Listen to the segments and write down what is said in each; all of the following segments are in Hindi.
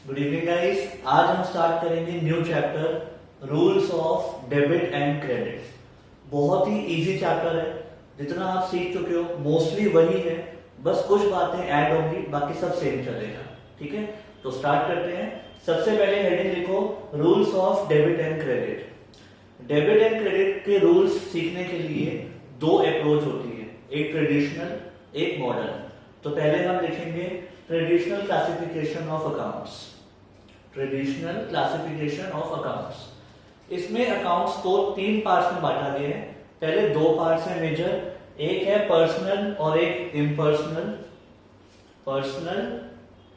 Good evening guys. आज हम स्टार्ट करेंगे new chapter rules of debit and credit. बहुत ही इजी चैप्टर है, जितना आप सीख चुके हो मोस्टली वही है, बस कुछ बातें ऐड होंगी, बाकी सब सेम चलेगा। ठीक है, तो स्टार्ट करते हैं। सबसे पहले हेडिंग लिखो rules of debit and credit. Debit and credit के रूल्स सीखने के लिए दो अप्रोच होती है, एक ट्रेडिशनल एक मॉडर्न। तो पहले हम लिखेंगे traditional classification of accounts. Traditional classification of accounts, इसमें अकाउंट्स को तीन पार्ट्स में बांटा गया है। पहले दो पार्ट्स हैं मेजर, एक है पर्सनल और एक इम्पर्सनल। पर्सनल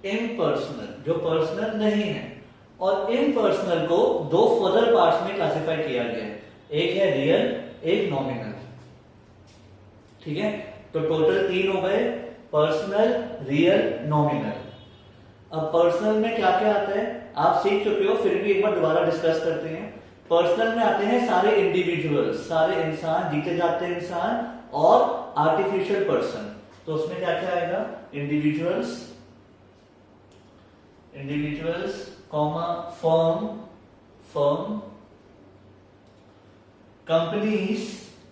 इम्पर्सनल, जो पर्सनल नहीं है, और इम्पर्सनल को दो फर्दर पार्ट्स में क्लासिफाई किया गया है, एक है रियल एक नॉमिनल। ठीक है, तो टोटल तीन हो गए, पर्सनल रियल नॉमिनल। अब पर्सनल में क्या क्या आता है आप सीख चुके हो, फिर भी एक बार दोबारा डिस्कस करते हैं। पर्सनल में आते हैं सारे इंडिविजुअल, सारे इंसान, जीते जाते इंसान और आर्टिफिशियल पर्सन। तो उसमें क्या क्या आएगा, individuals, individuals comma firm, firm, companies,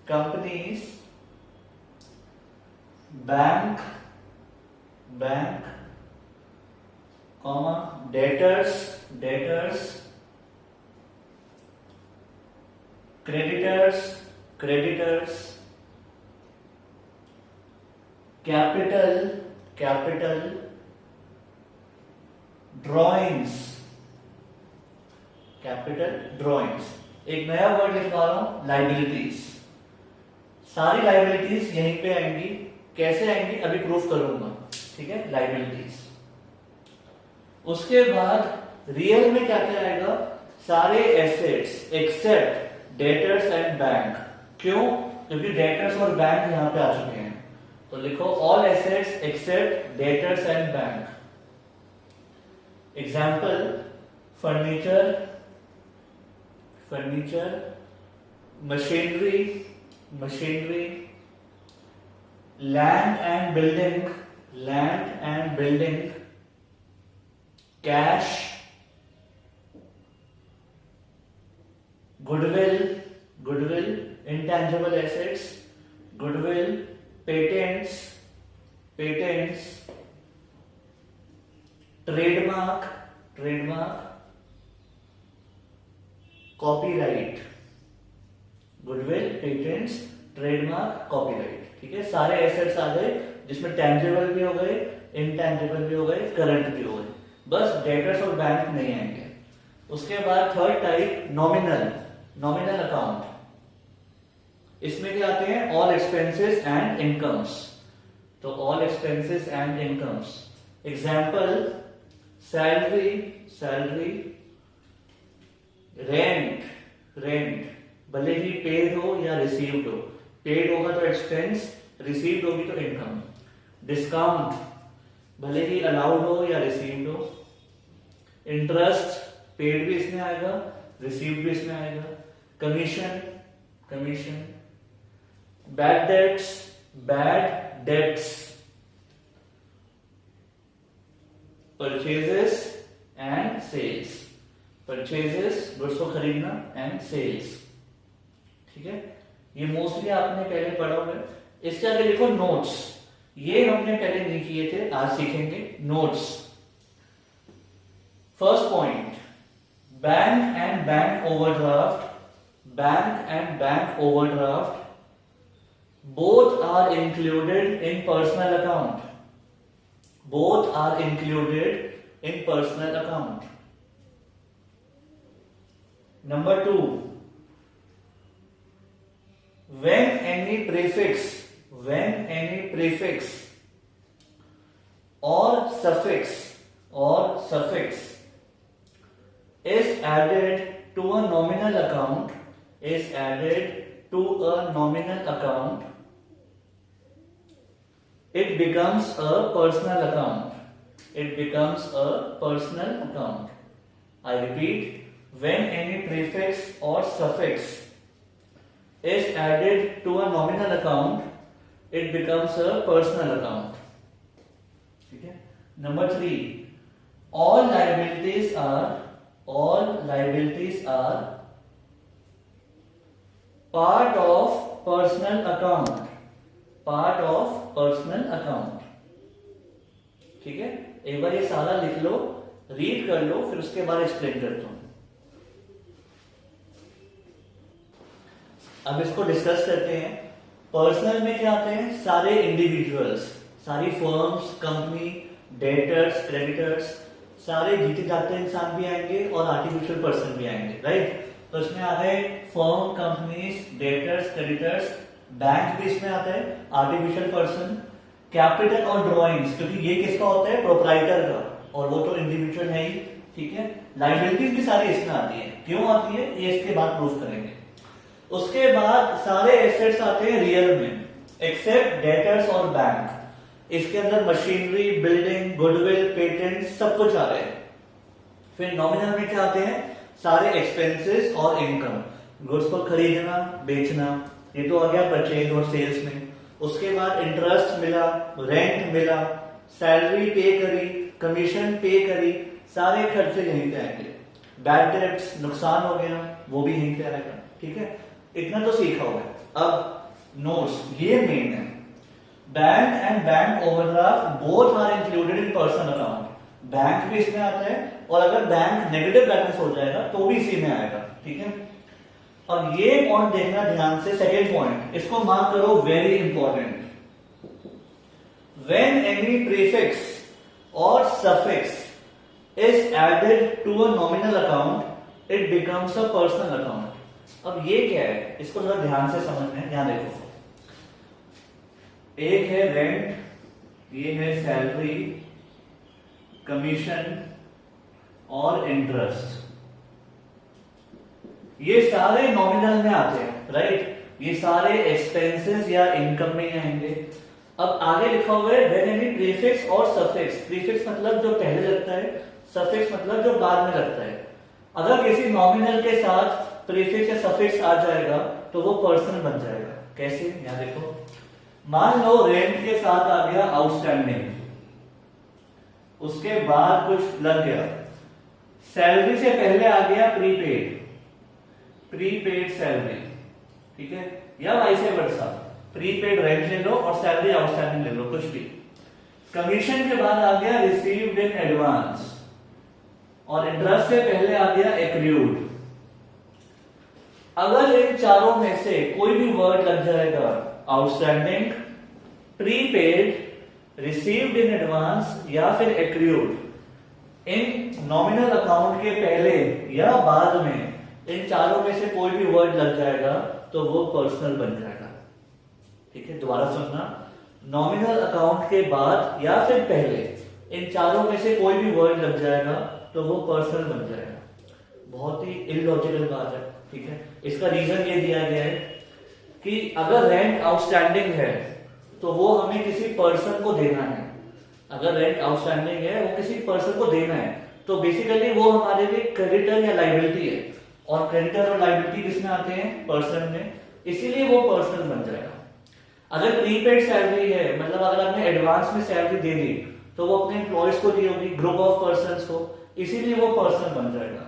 companies, bank, bank comma debtors, debtors, creditors, creditors, capital, capital, drawings, capital drawings. एक नया वर्ड लिखवा रहा हूं, लाइबिलिटीज। सारी लाइबिलिटीज यहीं पे आएंगी, कैसे आएंगी अभी प्रूफ करूंगा। ठीक है, लाइबिलिटीज। उसके बाद रियल में क्या क्या आएगा, सारे assets except debtors and bank. क्यों? क्योंकि डेटर्स और बैंक यहां पे आ चुके हैं, तो लिखो all assets except debtors and bank. Example furniture, furniture, machinery, machinery, land and building, land and building, cash, goodwill, goodwill, intangible assets, goodwill, patents, patents, trademark, trademark, copyright, goodwill, patents, trademark, copyright. ठीक है, सारे एसेट्स आ गए, जिसमें टेंजिबल भी हो गए, इंटेंजिबल भी हो गए, करंट भी हो गए, बस डेटर्स और बैंक नहीं आएंगे। उसके बाद third type nominal, nominal account. इसमें क्या आते हैं, ऑल एक्सपेंसेस एंड इनकम्स। तो all expenses and incomes. Example salary, salary, rent, rent, भले ही पेड हो या रिसीव्ड हो, पेड होगा तो एक्सपेंस, रिसीव्ड होगी तो इनकम। डिस्काउंट, भले ही अलाउड हो या रिसीव्ड हो। इंटरेस्ट, पेड भी इसमें आएगा, रिसीव्ड भी इसमें आएगा। Commission, commission. Bad debts, bad debts. Purchases and sales, purchases goods को खरीदना एंड सेल्स। ठीक है, ये मोस्टली आपने पहले पढ़ा होगा। इसके आगे लिखो नोट्स, ये हमने पहले नहीं किए थे, आज सीखेंगे notes. First point, bank and bank overdraft, bank and bank overdraft both are included in personal account, both are included in personal account. Number 2, when any prefix, when any prefix or suffix is added to a nominal account, is added to a nominal account, it becomes a personal account, it becomes a personal account. I repeat, when any prefix or suffix is added to a nominal account, it becomes a personal account. ठीक है, number 3, all liabilities are part of personal account। ठीक है, एक बार ये सारा लिख लो, रीड कर लो, फिर उसके बाद एक्सप्लेन करता हूं। अब इसको डिस्कस करते हैं। पर्सनल में क्या आते हैं? सारे इंडिविजुअल्स, सारी फर्म्स, कंपनी, डेटर्स, क्रेडिटर्स, सारे जीते जाते इंसान भी आएंगे और आर्टिफिशियल पर्सन भी आएंगे, राइट। तो इसमें आ गए firm, companies, debtors, creditors, bank भी इसमें आता है, आर्टिफिशियल पर्सन, कैपिटल और ड्रॉइंग्स, क्योंकि ये किसका होता है? प्रोप्राइटर का, और वो तो इंडिविजुअल है ही, ठीक है। लायबिलिटीज भी सारी इसमें आती है। क्यों आती है ये इसके बाद प्रूफ करेंगे। उसके बाद सारे एसेट्स आते हैं रियल में, एक्सेप्ट डेटर्स और बैंक। इसके अंदर मशीनरी, बिल्डिंग, गुडविल, पेटेंट सब कुछ आ रहे हैं। फिर नॉमिनल में क्या आते हैं? सारे एक्सपेंसेस और इनकम, गुड्स को खरीदना, बेचना, ये तो आ गया परचेज और सेल्स में। उसके बाद इंटरेस्ट मिला, रेंट मिला, सैलरी पे करी, कमीशन पे करी, सारे खर्चे यहीं पे आएंगे। बैड डेट्स, नुकसान हो गया, वो भी यहीं पे आएगा, ठीक है। इतना तो सीखा हुआ है। अब नोट्स, ये मेन है। Bank and bank overdraft both are included in personal account. Bank भी इसमें आता है, और अगर बैंक नेगेटिव बैलेंस हो जाएगा तो भी इसी में आएगा, ठीक है। अब ये पॉइंट देखना ध्यान से, सेकेंड पॉइंट, इसको मार्क करो, very important. When any prefix और suffix is added to a nominal account, it becomes a personal account. अब ये क्या है, इसको थोड़ा ध्यान से समझना है। ध्यान देखो, एक है रेंट, ये है सैलरी, कमीशन और इंटरेस्ट, ये सारे नॉमिनल में आते हैं, राइट। ये सारे एक्सपेंसेस या इनकम में ही आएंगे। अब आगे लिखा हुआ है व्हेन एनी प्रीफिक्स और सफिक्स। प्रीफिक्स मतलब जो पहले लगता है, सफिक्स मतलब जो बाद में लगता है। अगर किसी नॉमिनल के साथ प्रीफिक्स या सफिक्स आ जाएगा तो वो पर्सन बन जाएगा। कैसे? यहां देखो, मान लो रेंट के साथ आ गया आउटस्टैंडिंग, उसके बाद कुछ लग गया, सैलरी से पहले आ गया प्रीपेड, प्रीपेड सैलरी, ठीक है, या वैसे वर्षा, प्रीपेड रेंट ले लो और सैलरी आउटस्टैंडिंग ले लो, कुछ भी। कमीशन के बाद आ गया रिसीव्ड इन एडवांस, और इंटरेस्ट से पहले आ गया एक्रूड। अगर इन चारों में से कोई भी वर्ड लग जाएगा, outstanding, prepaid, received in advance या फिर एक्रूड, इन नॉमिनल अकाउंट के पहले या बाद में इन चारों में से कोई भी वर्ड लग जाएगा तो वो पर्सनल बन जाएगा, ठीक है। दोबारा सुनना, नॉमिनल अकाउंट के बाद या फिर पहले इन चारों में से कोई भी वर्ड लग जाएगा तो वो पर्सनल बन जाएगा। बहुत ही इलॉजिकल बात है, ठीक है। इसका रीजन ये दिया गया है कि अगर रेंट आउटस्टैंडिंग है तो वो हमें किसी पर्सन को देना है। अगर रेंट आउटस्टैंडिंग है, वो किसी पर्सन को देना है, तो बेसिकली वो हमारे लिए क्रेडिटर या लायबिलिटी है, और क्रेडिटर और लायबिलिटी किसमें आते हैं? पर्सन में, इसीलिए वो पर्सनल बन जाएगा। अगर प्रीपेड सैलरी है, मतलब अगर आपने एडवांस में सैलरी दे दी तो वो अपने एम्प्लॉयज को दी होगी, ग्रुप ऑफ पर्संस को, इसीलिए वो पर्सनल बन जाएगा।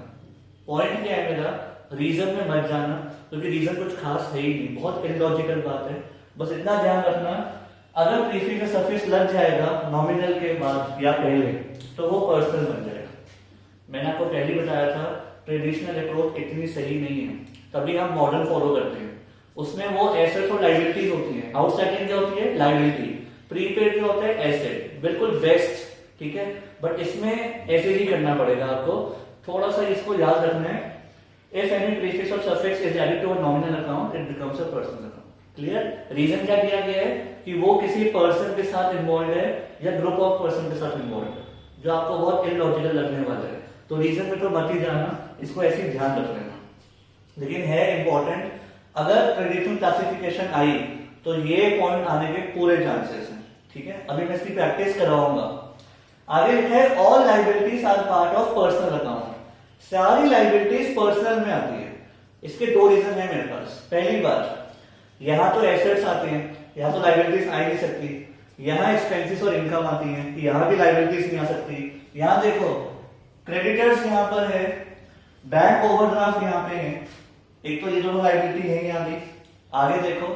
पॉइंट क्या है मेरा, रीजन में मत जाना, क्योंकि रीजन कुछ खास है ही नहीं, बहुत इलॉजिकल बात है। बस इतना ध्यान रखना, अगर प्रीफिक्स या सफिक्स लग जाएगा नॉमिनल के बाद या पहले तो वो पर्सनल बन जाएगा। मैंने आपको पहले बताया था ट्रेडिशनल अप्रोच इतनी सही नहीं है, तभी हम मॉडल फॉलो करते हैं। उसमें वो एसेट्स और लायबिलिटीज होती है। आउटस्टैंडिंग क्या होती है? लायबिलिटी। प्रीपेड क्या होता है? एसेट। बिल्कुल बेस्ट, ठीक है। बट इसमें ऐसे ही करना पड़ेगा आपको, थोड़ा सा इसको याद रखना है। इफ एनी प्रीफिक्स और suffix is added to a nominal account, it becomes a personal account. Clear? Reason क्या दिया गया है कि वो किसी पर्सन के साथ इन्वॉल्व है या ग्रुप ऑफ पर्सन के साथ इन्वॉल्व है, जो आपको बहुत इलॉजिकल लगने वाला है। तो रीजन में तो मत ही जाना, इसको ऐसे ही ध्यान रख लेना। लेकिन है इंपॉर्टेंट, अगर ट्रेडिशनल क्लासिफिकेशन आई तो ये पॉइंट आने के पूरे चांसेस हैं, ठीक है। अभी मैं इसकी प्रैक्टिस करवाऊंगा। आगे लिखा है all liabilities are part of personal account. सारी लायबिलिटीज पर्सनल में आती है। इसके दो रीजन है मेरे पास। पहली बात, यहां तो एसेट्स आते हैं, यहां तो लायबिलिटीज आ ही नहीं सकती। यहां एक्सपेंसेस और इनकम आती है, यहां भी लायबिलिटीज नहीं आ सकती। यहां देखो क्रेडिटर्स यहाँ पर है, बैंक ओवरड्राफ्ट यहाँ पे है, एक तो ये दोनों लायबिलिटी है यहाँ भी। आगे देखो,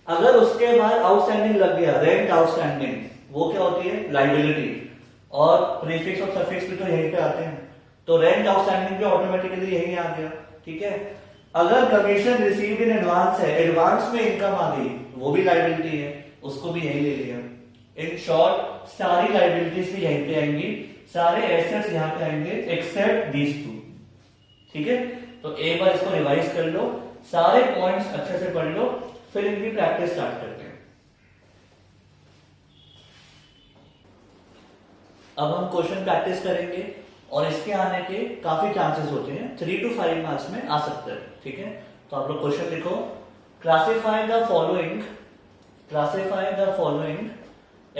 अगर उसके बाद आउटस्टैंडिंग लग गया, रेंट आउटस्टैंडिंग, वो क्या होती है, लायबिलिटी, और प्रीफिक्स और सफिक्स भी तो यहीं पे आते हैं, तो रेंट आउटस्टैंडिंग भी ऑटोमेटिकली यही आ गया, ठीक है। अगर कमीशन रिसीव्ड इन एडवांस है, एडवांस में इनकम आ गई, वो भी लायबिलिटी है, उसको भी यही ले लिया। इन शॉर्ट सारी लायबिलिटीज भी यहीं पे आएंगी, सारे एसेट्स यहाँ पे आएंगे एक्सेप्ट दीज टू, ठीक है। तो एक बार इसको रिवाइज कर लो, सारे पॉइंट्स अच्छे से पढ़ लो, फिर इनकी प्रैक्टिस स्टार्ट करते हैं। अब हम क्वेश्चन प्रैक्टिस करेंगे और इसके आने के काफी चांसेस होते हैं, 3 to 5 मार्क्स में आ सकता है, ठीक है। तो आप लोग क्वेश्चन लिखो, classify the following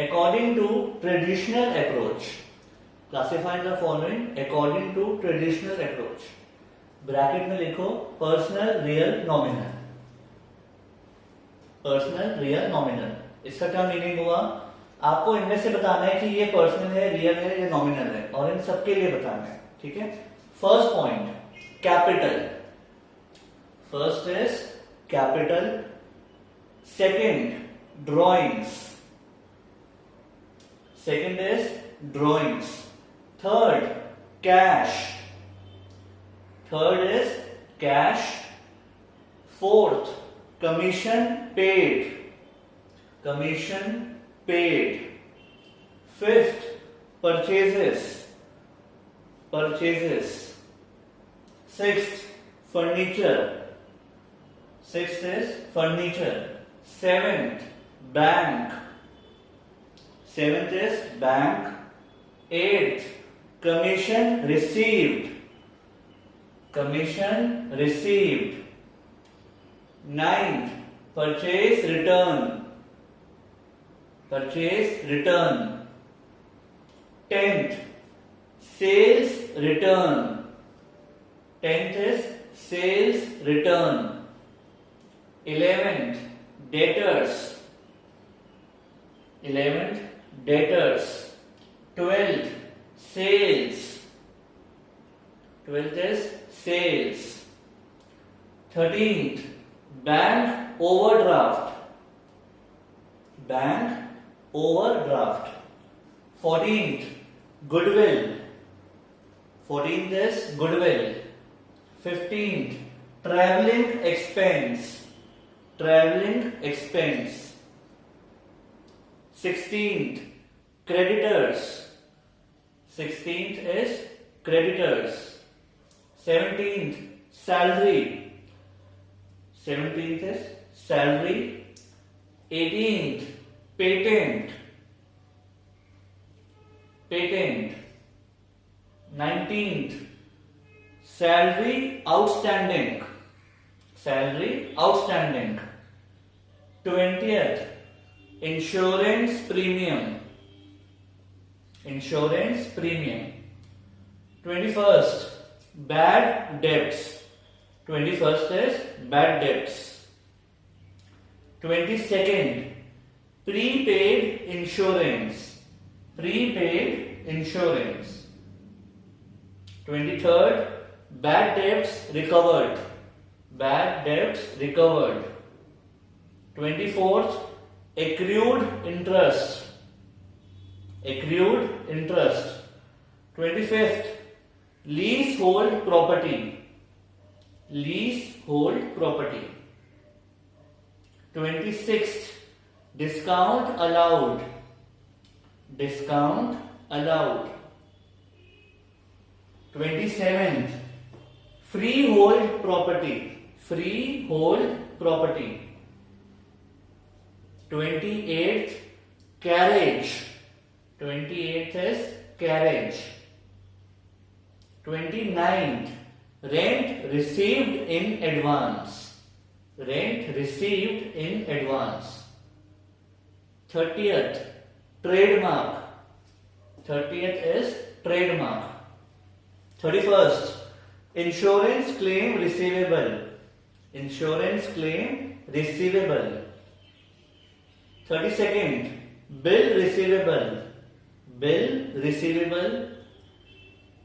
according to traditional approach, classify the following according to traditional approach. Bracket में लिखो personal, real, nominal, personal, real, nominal. इसका क्या मीनिंग हुआ, आपको इनमें से बताना है कि ये पर्सनल है, रियल है या नॉमिनल है, और इन सबके लिए बताना है, ठीक है। First point, capital, first is capital, second drawings, second is drawings, third cash, third is cash, fourth commission paid, commission paid, fifth purchases, sixth furniture, sixth is furniture, seventh is bank, eighth commission received, ninth purchase return, 10th sales return, 10th is sales return, 11th debtors, 12th sales, 12th is sales, 13th bank overdraft, 14th goodwill, 14th is goodwill, 15th traveling expense, 16th creditors, 16th is creditors, 17th salary, 17th is salary, 18th patent, 19th salary outstanding, 20th insurance premium, 21st bad debts, 21st is bad debts, 22nd prepaid insurance, 23rd bad debts recovered, 24th accrued interest, 25th leasehold property, 26th discount allowed, 27th freehold property, 28th carriage, 28th is carriage, 29th rent received in advance, 30th trademark, 30th is trademark, 31st insurance claim receivable, 32nd bill receivable,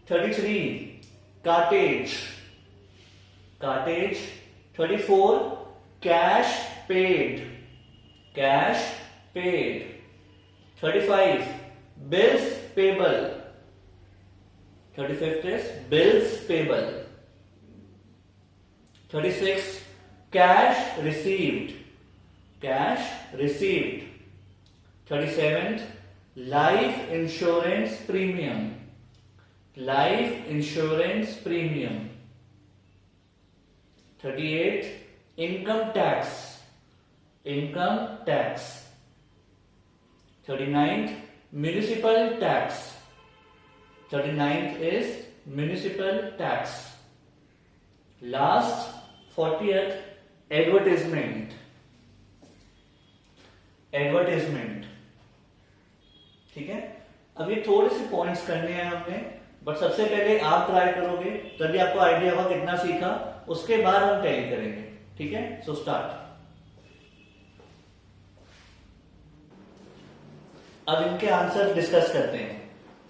33 cartage, cartage. 34 cash paid, cash paid. 35 bills payable, 35th is bills payable. 36 cash received, cash received. 37th life insurance premium, life insurance premium. 38 income tax, income tax. 39th municipal tax, 39th is municipal tax. Last 40th advertisement, advertisement. ठीक है, अब ये थोड़े से पॉइंट्स करने हैं हमने, बट सबसे पहले आप ट्राई करोगे तभी आपको आइडिया होगा कितना सीखा, उसके बाद हम टैली करेंगे. ठीक है, सो स्टार्ट. अब इनके आंसर डिस्कस करते हैं.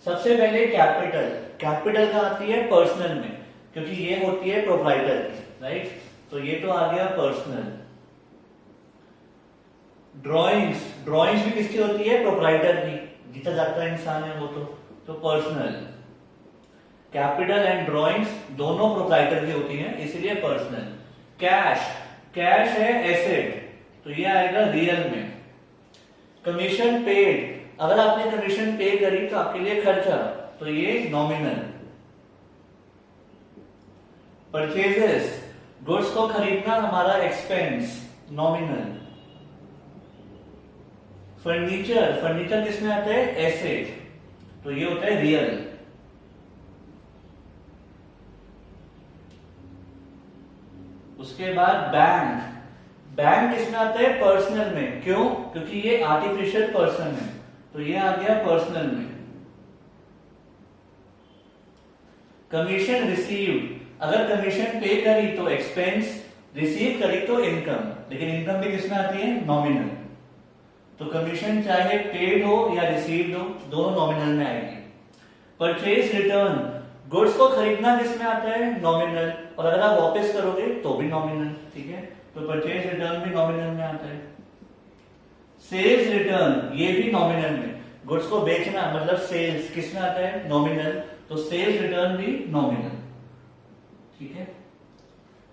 सबसे पहले कैपिटल, कैपिटल कहां आती है? पर्सनल में, क्योंकि ये होती है प्रोप्राइटर की, राइट. तो ये तो आ गया पर्सनल. ड्राइंग्स, ड्राइंग्स भी किसकी होती है? प्रोप्राइटर की, जीता जागता इंसान है वो तो पर्सनल. कैपिटल एंड ड्राइंग्स दोनों प्रोप्राइटर की होती हैं, इसलिए पर्सनल. कैश, कैश है एसेट, तो ये आएगा रियल में. कमीशन पेड, अगर आपने कमीशन पे करी तो आपके लिए खर्चा, तो ये नॉमिनल. परचेजेस, गुड्स को खरीदना हमारा एक्सपेंस, नॉमिनल. फर्नीचर, फर्नीचर किसमें आता है? एसेट, तो ये होता है रियल. उसके बाद बैंक, बैंक किसमें आता है? पर्सनल में. क्यों? क्योंकि ये आर्टिफिशियल पर्सन है, तो ये आ गया पर्सनल में. कमीशन रिसीव्ड, अगर कमीशन पे करी तो एक्सपेंस, रिसीव करी तो इनकम, लेकिन इनकम भी किसमें आती है? नॉमिनल. तो कमीशन चाहे पेड हो या रिसीव्ड हो, दोनों नॉमिनल में आएगी. परचेज रिटर्न, गुड्स को खरीदना किसमें आता है? नॉमिनल, और अगर आप वापस करोगे तो भी नॉमिनल. ठीक है, तो परचेज रिटर्न भी नॉमिनल में आता है. सेल्स रिटर्न, ये भी नॉमिनल में. गुड्स को बेचना मतलब सेल्स किसमें आता है? नॉमिनल, तो सेल्स रिटर्न भी नॉमिनल. ठीक है.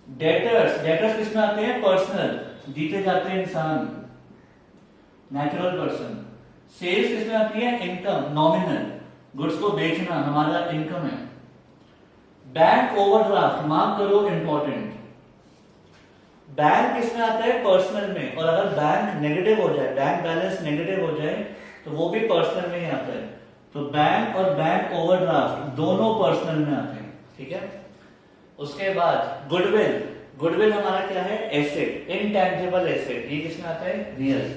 डेटर्स, डेटर्स किसमें आते हैं? पर्सनल, जीते जाते हैं इंसान, नेचुरल पर्सन. सेल्स किसमें आती है? इनकम, नॉमिनल, गुड्स को बेचना हमारा इनकम है. बैंक ओवरड्राफ्ट, मार्क करो इंपॉर्टेंट. बैंक किसमें आता है? पर्सनल में, और अगर बैंक नेगेटिव हो जाए, बैंक बैलेंस नेगेटिव हो जाए, तो वो भी पर्सनल में ही आता है. तो बैंक और बैंक ओवरड्राफ्ट दोनों पर्सनल में आते हैं. ठीक है. उसके बाद गुडविल, गुडविल हमारा क्या है? एसेट, इनटैंजिबल एसेट, ये किसमें आता है? रियल.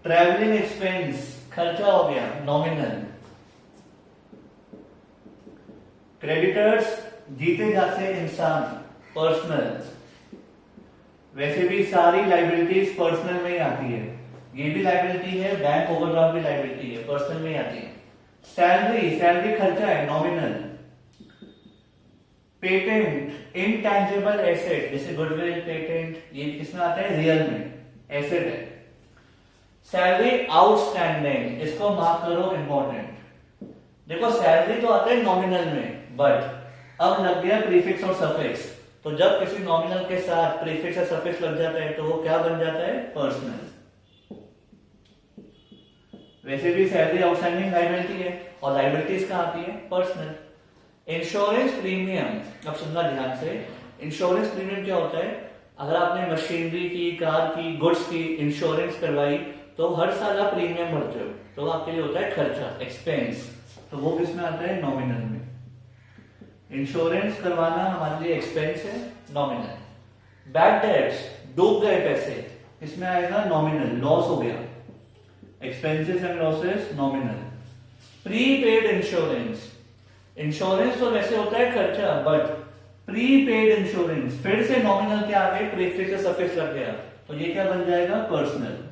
ट्रैवलिंग एक्सपेंस, खर्चा हो गया, नॉमिनल. क्रेडिटर्स, जीते जाते इंसान, पर्सनल. वैसे भी सारी लाइबिलिटीज पर्सनल में ही आती है, ये भी लाइबिलिटी है, बैंक ओवरड्राफ्ट भी लाइबिलिटी है, पर्सनल में ही आती है. सैलरी, सैलरी खर्चा है, नॉमिनल. पेटेंट, इनटैंजिबल एसेट, जैसे गुडविल, पेटेंट, ये किसमें आता है? रियल में, एसेट है. सैलरी आउटस्टैंडिंग, इसको मार्क करो इंपॉर्टेंट. देखो सैलरी तो आता है नॉमिनल में, बट अब लग गया प्रीफिक्स और सफिक्स, तो जब किसी नॉमिनल के साथ प्रीफिक्स या सफिक्स लग जाता है तो वो क्या बन जाता है? पर्सनल. वैसे भी सैलरी आउटस्टैंडिंग लायबिलिटी है, और लायबिलिटीज कहां आती है? पर्सनल. इंश्योरेंस प्रीमियम, अब सुनना ध्यान से. इंश्योरेंस प्रीमियम क्या होता है? अगर आपने मशीनरी की, कार की, गुड्स की इंश्योरेंस करवाई तो हर साल आप प्रीमियम भरते हो, तो आपके लिए होता है खर्चा, एक्सपेंस, तो वो किसमें आता है? नॉमिनल में. इंश्योरेंस करवाना हमारे लिए एक्सपेंस है, नॉमिनल. बैड डेट्स, डूब गए पैसे, इसमें आएगा नॉमिनल, लॉस हो गया. Expenses and losses, nominal. Prepaid insurance, insurance तो वैसे होता है खर्चा, बट प्रीपेड इंश्योरेंस, फिर से नॉमिनल के आगे प्रीफिक्स या सफिक्स लग गया, तो ये क्या बन जाएगा? पर्सनल.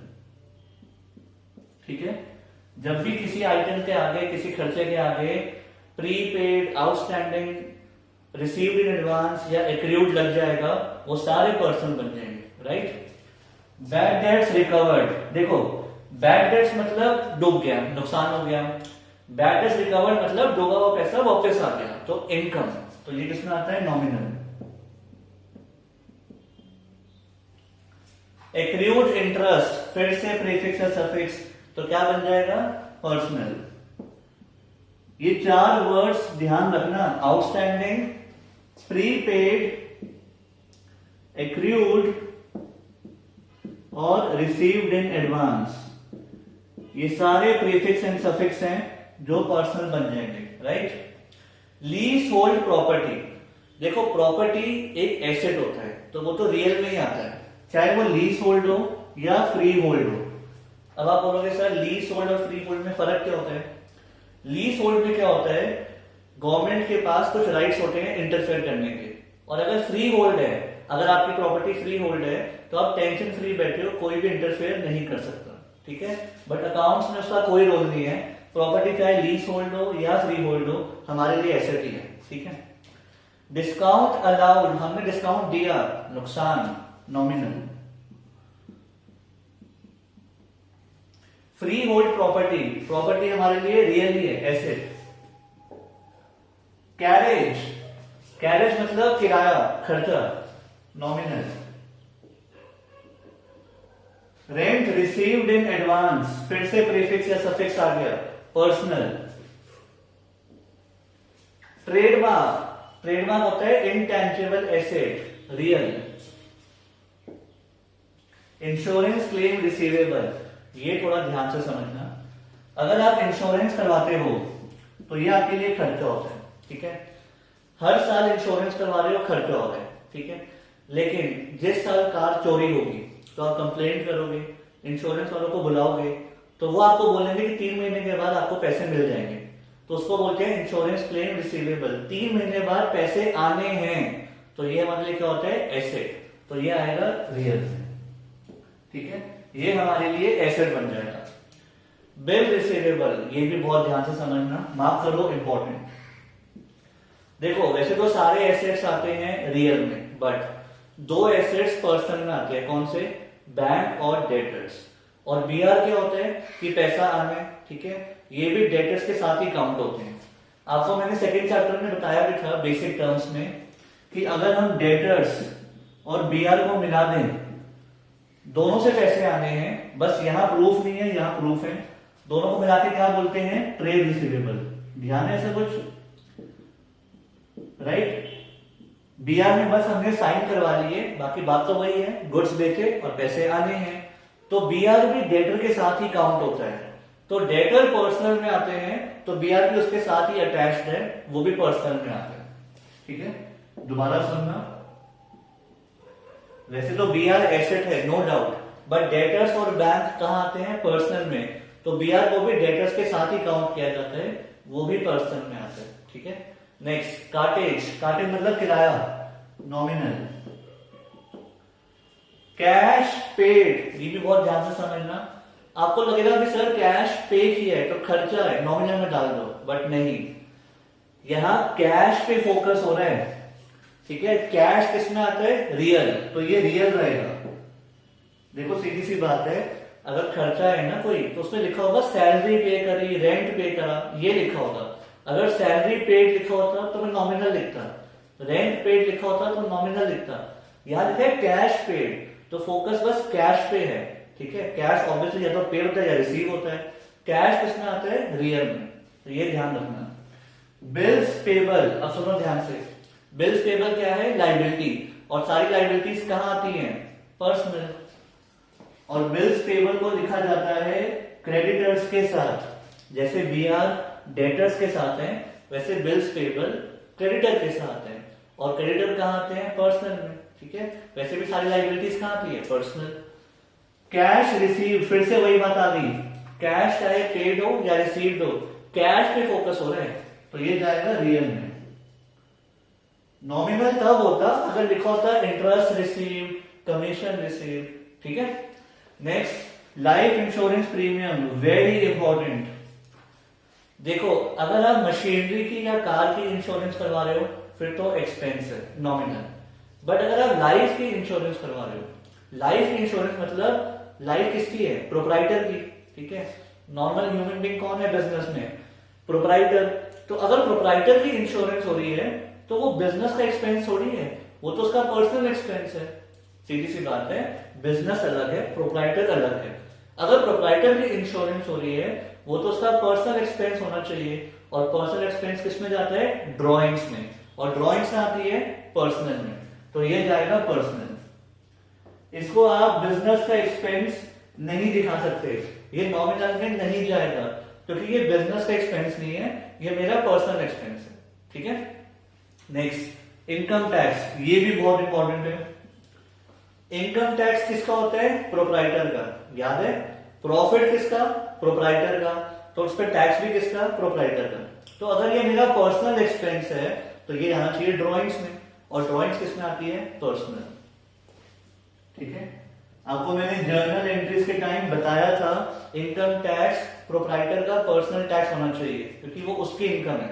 ठीक है. जब भी किसी आइटम के आगे, किसी खर्चे के आगे prepaid, outstanding, received in advance या एक्रूड लग जाएगा, वो सारे पर्सनल बन जाएंगे, राइट। बैड डेट्स रिकवर्ड, देखो बैड डेट्स मतलब डूब गया, नुकसान हो गया। बैड डेट्स रिकवर्ड मतलब डूबा हुआ पैसा वापस आ गया, तो इनकम, तो ये किसमें आता है, नॉमिनल। एक्रूड इंटरेस्ट, फिर से प्रीफिक्स या सफिक्स, तो क्या बन जाएगा, पर्सनल। ये चार वर्ड्स ध्यान रखना, आउटस्टैंडिंग, प्रीपेड, एक्रूड और रिसीव्ड इन एडवांस, ये सारे प्रीफिक्स एंड सफिक्स हैं जो पर्सनल बन जाएंगे, राइट। लीज होल्ड प्रॉपर्टी, देखो प्रॉपर्टी एक एसेट होता है, तो वो तो रियल में ही आता है, चाहे वो लीज होल्ड हो या फ्री होल्ड हो। अब आप बोलोगे सर लीज होल्ड और फ्री होल्ड में फर्क क्या होता है। लीज होल्ड में क्या होता है, गवर्नमेंट के पास कुछ राइट्स होते हैं इंटरफेयर करने के, और अगर फ्री होल्ड है, अगर आपकी प्रॉपर्टी फ्री होल्ड है, तो आप टेंशन फ्री बैठे हो, कोई भी इंटरफेयर नहीं कर सकता, ठीक है। बट अकाउंट्स में उसका कोई रोल नहीं है, प्रॉपर्टी चाहे लीज होल्ड हो या फ्री होल्ड हो, हमारे लिए एसेट ही है, ठीक है। डिस्काउंट अलाउड, हमने डिस्काउंट दिया, नुकसान, nominal. Free hold property, property हमारे लिए रियल ही है, एसेट। कैरेज, कैरेज मतलब किराया, खर्चा, nominal. Rent received in advance, फिर से प्रीफिक्स या सफिक्स आ गया, पर्सनल। ट्रेडमार्क, ट्रेडमार्क होता है intangible asset, real. Insurance claim receivable, ये थोड़ा ध्यान से समझना, अगर आप इंश्योरेंस करवाते हो तो ये आपके लिए खर्चा होता है, ठीक है। हर साल इंश्योरेंस करवा रहे हो, खर्चा हो रहा है, ठीक है। लेकिन जिस साल कार चोरी होगी तो आप कंप्लेंट करोगे, इंश्योरेंस वालों को बुलाओगे, तो वो आपको बोलेंगे कि 3 महीने के बाद आपको पैसे मिल जाएंगे, तो उसको बोलते हैं इंश्योरेंस क्लेम रिसीवेबल। 3 महीने बाद पैसे आने हैं, तो ये हमारे लिए क्या होता है, एसेट, तो ये आएगा रियल, ठीक है, ये हमारे लिए एसेट बन जाएगा। बिल रिसीवेबल, ये भी बहुत ध्यान से समझना, माफ करो इंपॉर्टेंट। देखो वैसे तो सारे एसेट्स आते हैं रियल में, बट 2 एसेट्स पर्सनल में आते हैं, कौन से, बैंक और डेटर्स। और बीआर क्या होता है कि पैसा आना है, ठीक है, ये भी डेटर्स के साथ ही काउंट होते हैं। आपको मैंने सेकंड चैप्टर में बताया भी था बेसिक टर्म्स में कि अगर हम डेटर्स और बीआर को मिला दें, दोनों से पैसे आने हैं, बस यहां प्रूफ नहीं है, यहां प्रूफ है, दोनों को मिला के क्या बोलते हैं, ट्रेड रिसीवेबल। ध्यान है ऐसा कुछ, राइट। बीआर में बस हमने साइन करवा लिए, बाकी बात तो वही है, गुड्स बेचे और पैसे आने हैं, तो बीआर भी डेटर के साथ ही काउंट होता है। तो डेटर पर्सनल में आते हैं, तो बीआर भी उसके साथ ही अटैच्ड है, वो भी पर्सनल में आते हैं, ठीक है। दोबारा सुनना, वैसे तो बीआर एसेट है नो डाउट, बट डेटर्स और बैंक कहां आते हैं, पर्सनल में, तो बीआर को भी डेटर्स के साथ ही काउंट किया जाता है, वो भी पर्सनल में आता है, ठीक है। नेक्स्ट कार्टेज, कार्टेज मतलब किराया, नॉमिनल। कैश पेड, ये भी बहुत ध्यान से समझना, आपको लगेगा कि सर कैश पे किया है तो खर्चा है, नॉमिनल में डाल दो, बट नहीं, यहां कैश पे फोकस हो रहा है, ठीक है। कैश किसमें आता है, रियल, तो ये रियल रहेगा। देखो सीधी सी बात है, अगर खर्चा है ना कोई, तो उसमें लिखा होगा सैलरी पे करी, रेंट पे करा, ये लिखा होगा। अगर सैलरी पेड लिखा होता तो मैं नॉमिनल लिखता, रेंट पेड लिखा होता तो नॉमिनल लिखता, यहां लिखा है कैश पेड, तो फोकस बस कैश पे है, ठीक है। कैश ऑब्वियसली या तो पे होता है या रिसीव होता है, कैश किसमें आता है, रियल में, तो ये ध्यान रखना। बिल्स पेबल, अब सुनो ध्यान से, बिल्स पेबल क्या है, लाइबिलिटी, और सारी लाइबिलिटीज कहां आती हैं, पर्सनल। और बिल्स पेबल को लिखा जाता है क्रेडिटर्स के साथ, जैसे बीआर डेटर्स के साथ है, वैसे बिल्स पेबल क्रेडिटर के साथ है, और क्रेडिटर कहां आते हैं, पर्सनल में, ठीक है। वैसे भी सारी लाइबिलिटीज कहां आती है, पर्सनल। कैश रिसीव, फिर से वही बात आ गई, कैश चाहे पेड हो या रिसीव्ड हो, कैश पे फोकस हो रहा है, तो ये जाएगा रियल में। नॉमिनल तब होता अगर लिखा होता इंटरेस्ट रिसीव, कमीशन रिसीव, ठीक है। Next life insurance premium, very important. देखो, अगर आप मशीनरी की या कार की इंश्योरेंस करवा रहे हो फिर तो एक्सपेंस है नॉमिनल, बट अगर आप लाइफ की इंश्योरेंस करवा रहे हो, लाइफ की इंश्योरेंस मतलब लाइफ किसकी है, प्रोप्राइटर की, ठीक है। नॉर्मल ह्यूमन बीइंग कौन है बिजनेस में, प्रोप्राइटर। तो अगर प्रोप्राइटर की इंश्योरेंस हो रही है तो वो बिजनेस का एक्सपेंस थोड़ी है, वो तो उसका पर्सनल एक्सपेंस है। सीधी सी बात है, बिजनेस अलग है, प्रोप्राइटर अलग है। अगर प्रोप्राइटर की इंश्योरेंस हो रही है वो तो उसका पर्सनल एक्सपेंस होना चाहिए, और पर्सनल एक्सपेंस किस में जाता है, ड्रॉइंग्स में, और ड्रॉइंग्स में आती है पर्सनल में, तो ये जाएगा पर्सनल। इसको आप बिजनेस का एक्सपेंस नहीं दिखा सकते, ये नॉमिनल में नहीं जाएगा क्योंकि ये बिजनेस का एक्सपेंस नहीं है, ये मेरा पर्सनल एक्सपेंस है, ठीक है। नेक्स्ट, इनकम टैक्स, ये भी बहुत इंपॉर्टेंट है। इनकम टैक्स किसका होता है, प्रोप्राइटर का, याद है। प्रॉफिट किसका, प्रोप्राइटर का, तो उस पर टैक्स भी किसका, प्रोप्राइटर का। तो अगर ये मेरा पर्सनल एक्सपेंस है तो ये आना चाहिए ड्रॉइंग्स में, और ड्रॉइंग्स किस में आती है, पर्सनल, ठीक है। आपको मैंने जर्नल एंट्रीज के टाइम बताया था इनकम टैक्स प्रोप्राइटर का पर्सनल टैक्स होना चाहिए क्योंकि वो उसकी इनकम है,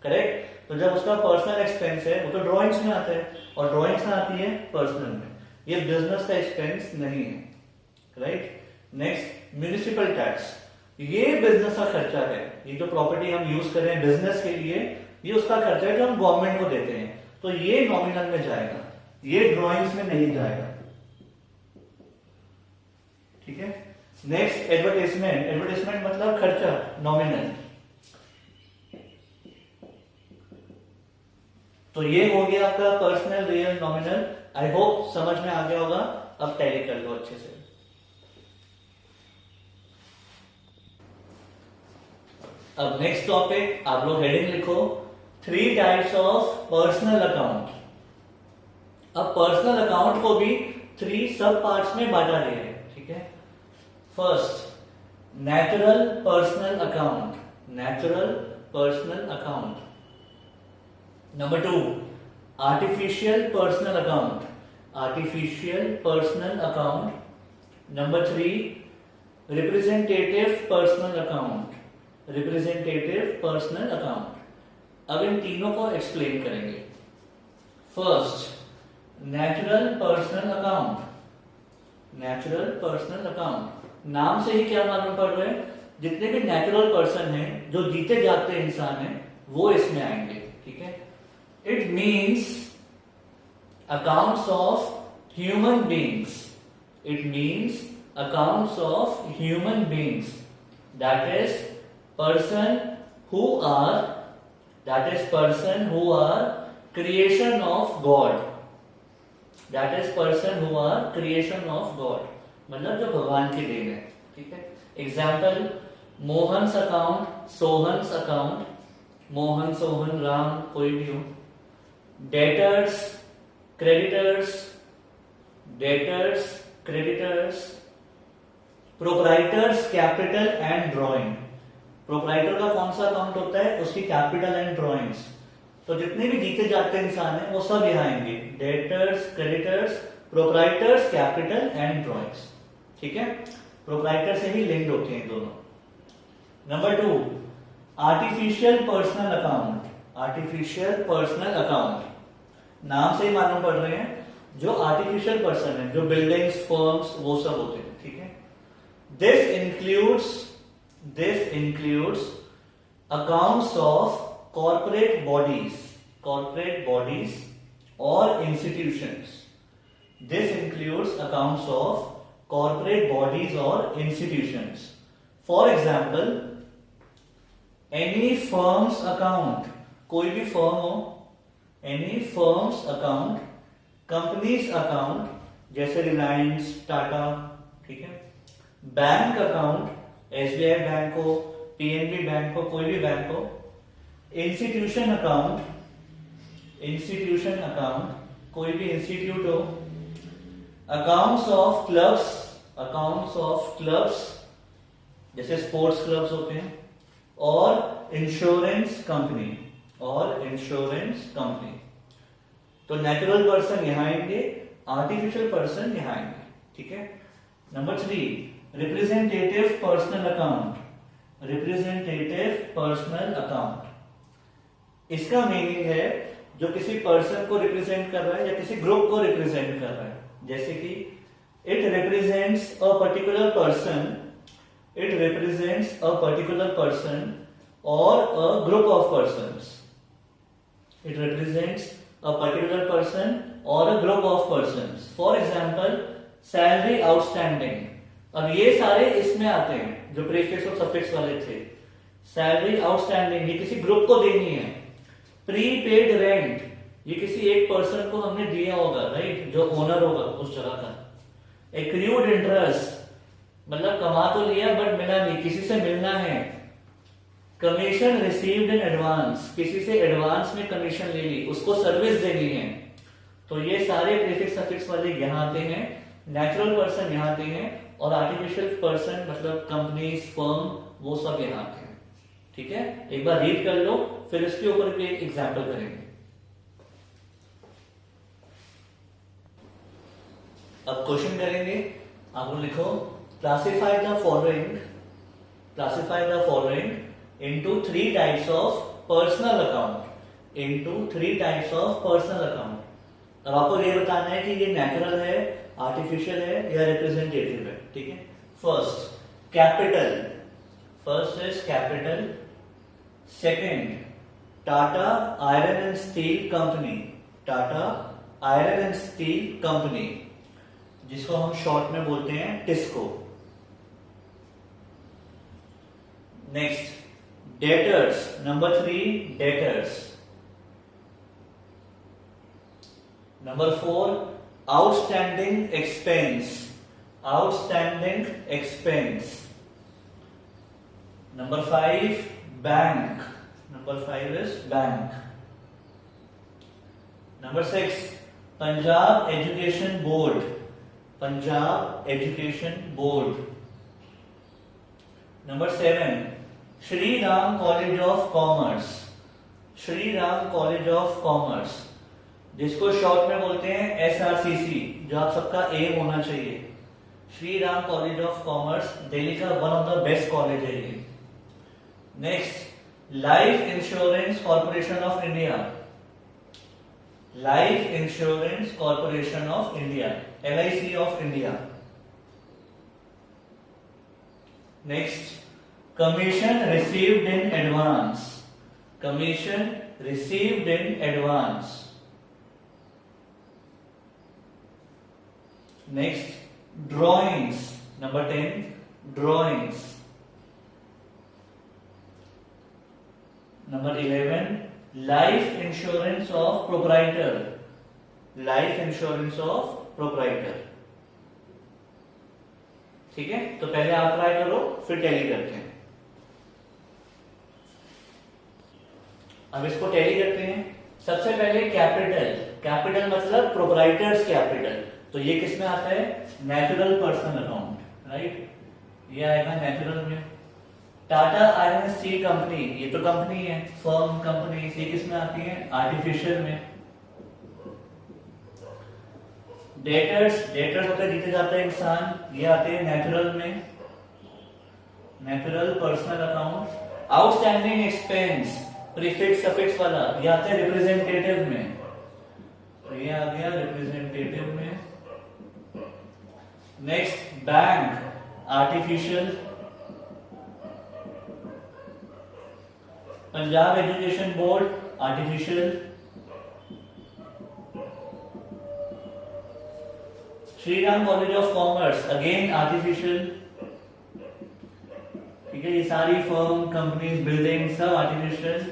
करेक्ट। तो जब उसका पर्सनल एक्सपेंस है वो तो ड्रॉइंग्स में आता है, और ड्रॉइंग्स में आती है पर्सनल में, ये बिजनेस का एक्सपेंस नहीं है, राइट। नेक्स्ट, म्युनिसिपल टैक्स, ये बिजनेस का खर्चा है, ये जो प्रॉपर्टी हम यूज कर रहे हैं बिजनेस के लिए, ये उसका खर्चा है जो हम गवर्नमेंट को देते हैं, तो ये नॉमिनल में जाएगा, ये ड्रॉइंग्स में नहीं जाएगा, ठीक है। नेक्स्ट, एडवर्टाइजमेंट, एडवर्टाइजमेंट मतलब खर्चा, नॉमिनल। तो ये हो गया आपका personal, real, nominal. I hope समझ में आ गया होगा, अब टैली कर लो अच्छे से। अब नेक्स्ट टॉपिक, आप लोग हेडिंग लिखो, 3 टाइप्स ऑफ पर्सनल अकाउंट। अब पर्सनल अकाउंट को भी 3 सब पार्ट्स में बांटा गया है, ठीक है। First, natural personal account, natural personal account. Number 2, artificial personal account, artificial personal account. Number 3, representative personal account, representative personal account. अब इन तीनों को एक्सप्लेन करेंगे। First, natural personal account, natural personal account. नाम से ही क्या मालूम पड़ रहा है, जितने भी नेचुरल पर्सन हैं, जो जीते जाते इंसान हैं, वो इसमें आएंगे, ठीक है। It means accounts of human beings, it means accounts of human beings, that is person who are, that is person who are creation of God, that is person who are creation of God, मतलब जो भगवान की देन है, ठीक है। Example, Mohan's account, Sohan's account, Mohan, Sohan, Ram, कोई भी हो। Debtors, creditors, debtors, creditors. Proprietor's, capital and drawing. Proprietor का कौन सा अकाउंट होता है, उसकी कैपिटल एंड ड्रॉइंग्स। तो जितने भी जीते जाते इंसान हैं वो सब यहाँ आएंगे, debtors, creditors, proprietor's, capital and drawings, ठीक है। प्रोप्राइटर से ही लिंक्ड होते हैं दोनों। Number 2, artificial personal account, artificial personal account. नाम से ही मालूम पड़ रहे हैं, जो आर्टिफिशियल पर्सन है, जो बिल्डिंग्स, फर्म्स, वो सब होते हैं, ठीक है। This includes accounts of corporate bodies or institutions. This includes accounts of corporate bodies or institutions. For example, any firm's account, कोई भी फर्म हो, any firm's account, company's account, जैसे रिलायंस, टाटा, ठीक है। बैंक अकाउंट, एसबीआई बैंक हो, पीएनबी बैंक हो, कोई भी बैंक हो। इंस्टीट्यूशन अकाउंट, इंस्टीट्यूशन अकाउंट, कोई भी इंस्टीट्यूट हो। Accounts of clubs, accounts of clubs, जैसे स्पोर्ट्स क्लब्स होते हैं। और इंश्योरेंस कंपनी, और इंश्योरेंस कंपनी। तो नेचुरल पर्सन यहां आएंगे, आर्टिफिशियल पर्सन यहां आएंगे, ठीक है। Number 3, representative personal account, representative personal account. इसका मीनिंग है जो किसी पर्सन को रिप्रेजेंट कर रहा है या किसी ग्रुप को रिप्रेजेंट कर रहा है। जैसे कि it represents a particular person, it represents a particular person और a group of persons. It represents a particular person or a group of persons. For example, salary outstanding. अब ये सारे इसमें आते हैं जो प्रीफिक्स और सफिक्स वाले थे। सैलरी आउटस्टैंडिंग ये किसी ग्रुप को देनी है। प्रीपेड रेंट ये किसी एक पर्सन को हमने दिया होगा, राइट, जो ओनर होगा उस जगह का। एक्रूड इंटरेस्ट मतलब कमा तो लिया बट मिला नहीं, किसी से मिलना है। कमीशन रिसीव्ड इन एडवांस किसी से एडवांस में कमीशन ले ली, उसको सर्विस देनी है। तो ये सारे प्रीफिक्स सफिक्स वाले यहाँ आते हैं, नेचुरल पर्सन यहाँ आते हैं और आर्टिफिशियल पर्सन मतलब कंपनीज, फर्म, वो सब यहाँ आते हैं। ठीक है, एक बार रीड कर लो, फिर इसके ऊपर भी एक एग्जाम्पल करेंगे। अब क्वेश्चन करेंगे, आप लोग लिखो classify the following into three types of personal account, into three types of personal account। अब आपको ये बताना है कि ये नेचुरल है, आर्टिफिशियल है या रिप्रेजेंटेटिव है। ठीक है, first capital, first is capital. Second Tata iron and steel company, Tata iron and steel company जिसको हम शॉर्ट में बोलते हैं TISCO. Next debtors, number 3 debtors. Number 4 outstanding expense, outstanding expense. Number 5 bank, number 5 is bank. Number 6 Punjab education board, Punjab education board. Number 7 Shri Ram college of commerce, Shri Ram college of commerce जिसको शॉर्ट में बोलते हैं SRCC, जो आप सबका एम होना चाहिए। Shri Ram college of commerce Delhi का one of the best college है ये। Next life insurance corporation of India, life insurance corporation of India, LIC of India. Next commission received in advance, commission received in advance. Next drawings, number 10 drawings. Number 11 life insurance of proprietor, life insurance of proprietor. ठीक है, तो पहले आप ट्राई करो फिर टैली करते हैं। अब इसको टैली करते हैं। सबसे पहले कैपिटल, कैपिटल मतलब प्रोप्राइटर्स कैपिटल, तो ये किस में आता है? नेचुरल पर्सनल अकाउंट, राइट, ये आएगा नेचुरल में। टाटा आयरन स्टील कंपनी, ये तो कंपनी है, फर्म कंपनी, ये किस में आती है? आर्टिफिशियल में। डेटर्स, डेटर्स होते जीते जाता है इंसान, ये आते हैं नेचुरल में, natural personal account. Outstanding expense prefix suffix वाला, ये आते हैं रिप्रेजेंटेटिव में, तो ये आ गया रिप्रेजेंटेटिव में। Next bank artificial. Punjab education board artificial. Shriram college of commerce again artificial. ठीक है, ये सारी फर्म, कंपनीज, बिल्डिंग सब artificial.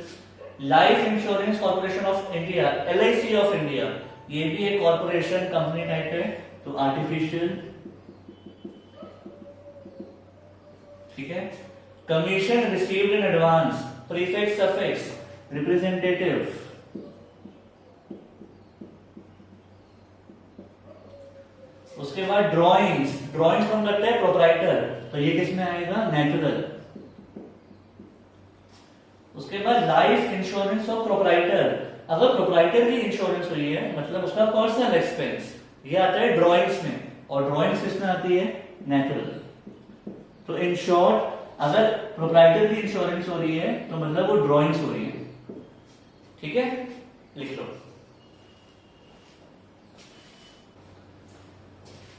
Life insurance corporation of India, LIC of India, ये भी एक कॉर्पोरेशन कंपनी टाइप है, तो आर्टिफिशियल। ठीक है, commission received in advance prefix suffix representative. उसके बाद ड्राइंग्स, ड्राइंग्स कौन करता है? प्रोप्राइटर, तो ये किस में आएगा? नेचुरल। उसके बाद लाइफ इंश्योरेंस ऑफ प्रोप्राइटर, अगर प्रोप्राइटर की इंश्योरेंस हुई है मतलब उसका पर्सनल एक्सपेंस, ये आता है ड्राइंग्स में, और ड्राइंग्स किस में आती है? नेचुरल। तो इन शॉर्ट अगर प्रोप्राइटर की इंश्योरेंस हो रही है तो मतलब वो ड्रॉइंग्स हो रही है, ठीक है, लिख लो।